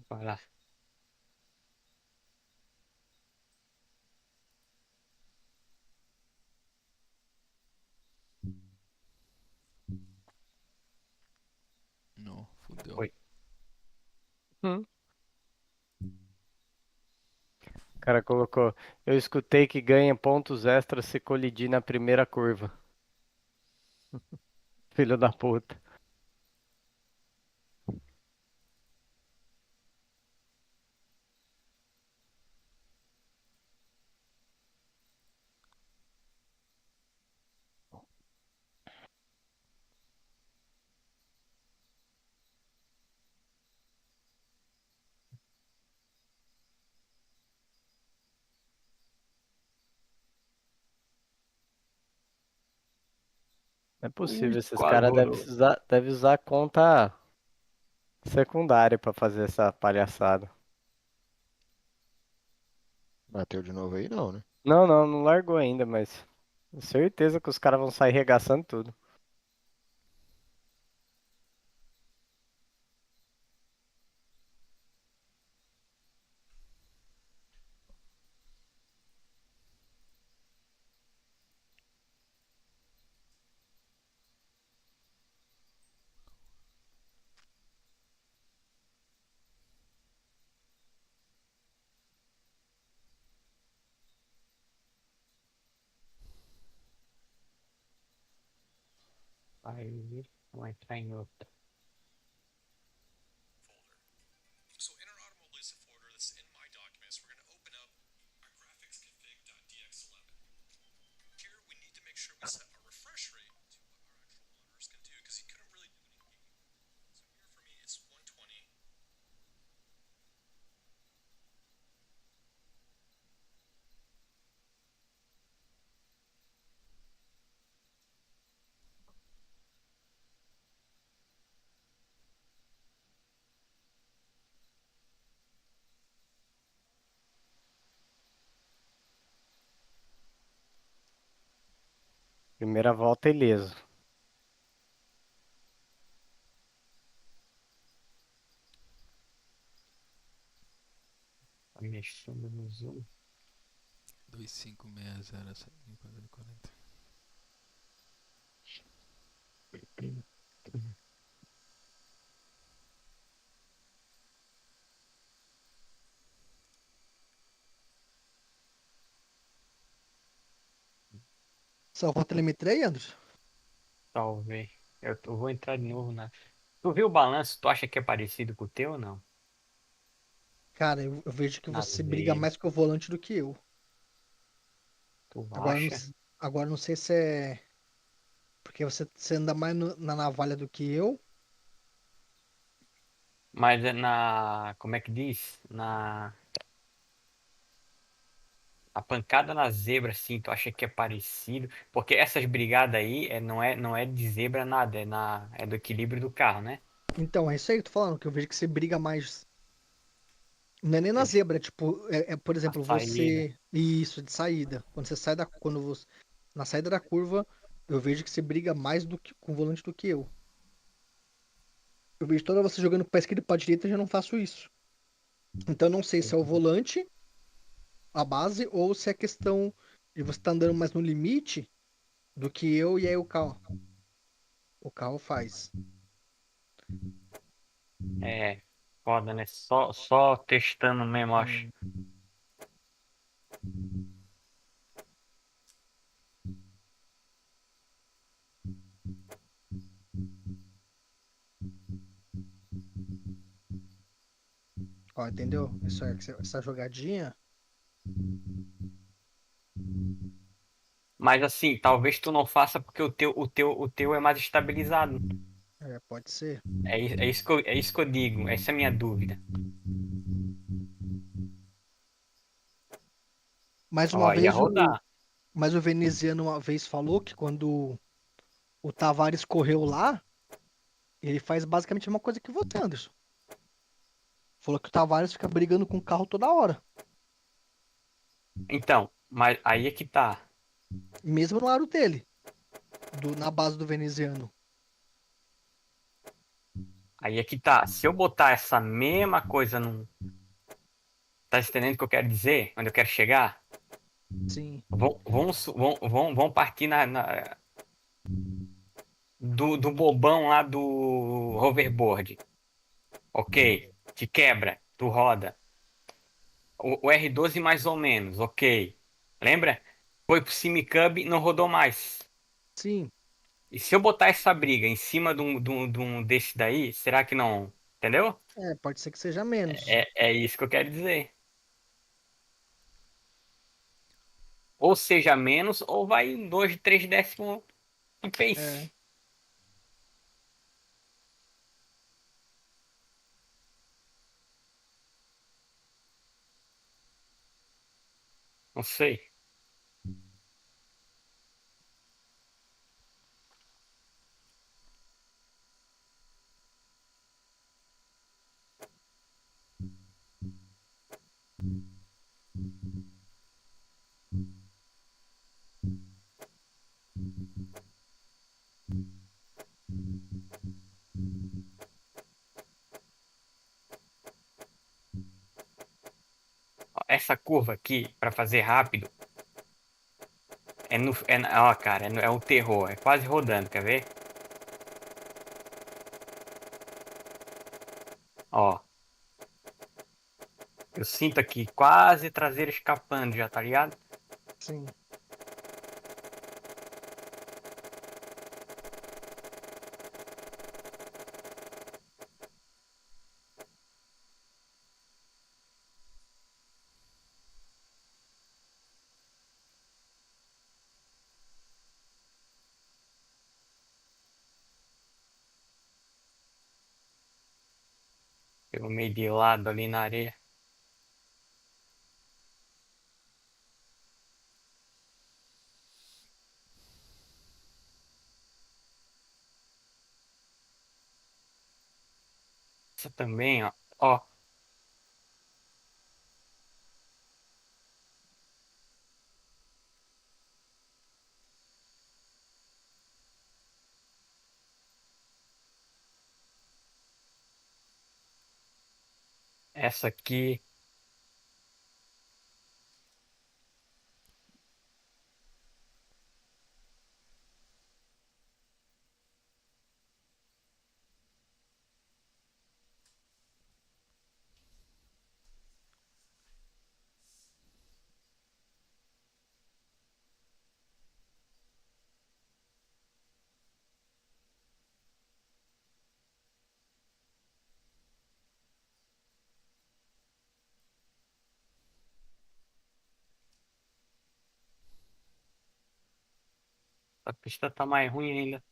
Vai lá. Não, fudeu. Oi. O cara colocou. Eu escutei que ganha pontos extras se colidir na primeira curva. Filho da puta. Não é possível, Ui, esses quase caras rolou. devem usar conta secundária pra fazer essa palhaçada. Bateu de novo aí, não, né? Não largou ainda, mas certeza que os caras vão sair regaçando tudo. Aí, vamos entrar em outra. So in our automotive folder that's in my documents, we're going to open up our graphicsconfig.dx11. Here we need to make sure we set our refresh rate to what our actual monitors can do, because you couldn't really do it in game. So here for me it's 120. Primeira volta ileso. Tá mexendo no zoom. 2560 Salvou a telemetria aí, Anderson? Talvez. Eu vou entrar de novo na. Tu viu o balanço? Tu acha que é parecido com o teu ou não? Cara, eu vejo que Nas você briga vezes. mais com o volante do que eu. Tu Agora, acha? agora não sei se é. Porque você anda mais na navalha do que eu. Mas é na. Como é que diz? A pancada na zebra, assim, tu acha que é parecido? Porque essas brigadas aí não é de zebra nada, é do equilíbrio do carro, né? Então, é isso aí que eu tô falando, que eu vejo que você briga mais. Não é nem na Eu- zebra, é tipo, por A exemplo, saída. você. Isso, de saída. Quando você sai da. Quando você. Na saída da curva, eu vejo que você briga mais com o volante do que eu. Eu vejo toda você jogando pra esquerda e pra direita, eu já não faço isso. Então eu não sei se é o volante, a base, ou se é questão de você estar andando mais no limite do que eu e aí o carro. O carro faz. É, foda, né? Só testando mesmo, acho. Ó, entendeu? Essa jogadinha. Mas assim, talvez tu não faça porque o teu é mais estabilizado. Pode ser. É isso que eu digo. Essa é a minha dúvida. Mais uma Ó, ia vez, rodar. mas o veneziano uma vez falou que quando o Tavares correu lá, ele faz basicamente a mesma coisa que você, Anderson. Falou que o Tavares fica brigando com o carro toda hora. Então, mas aí é que tá. Mesmo no aro dele. Na base do veneziano. Aí é que tá. Se eu botar essa mesma coisa num. Tá entendendo o que eu quero dizer? Onde eu quero chegar? Sim. Vamos partir do bobão lá do hoverboard. Ok. Te quebra. Tu roda. O R12 mais ou menos. Ok. Lembra? Foi pro Simicub e não rodou mais. Sim. E se eu botar essa briga em cima de um desse daí, será que não. Entendeu? É, pode ser que seja menos. É isso que eu quero dizer. Ou seja menos, ou vai em 2, 3 décimos em É. pace. Não sei. Ó, essa curva aqui, para fazer rápido, ó, cara, é o terror. É quase rodando, quer ver? Ó. Eu sinto aqui quase traseiro escapando já, tá ligado? Sim. Pelo meio de lado ali na areia. Essa também, ó. Ó. Essa aqui. A pista tá mais ruim ainda.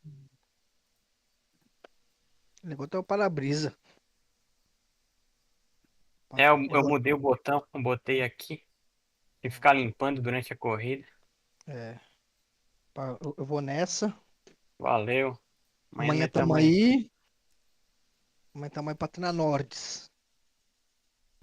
O negócio é o para-brisa. É, eu mudei o botão, eu botei aqui. E ficar limpando durante a corrida. É. Eu vou nessa. Valeu. Amanhã Amanhã nós tamo tamo aí. aí. Amanhã tamo aí pra treinar Nordes.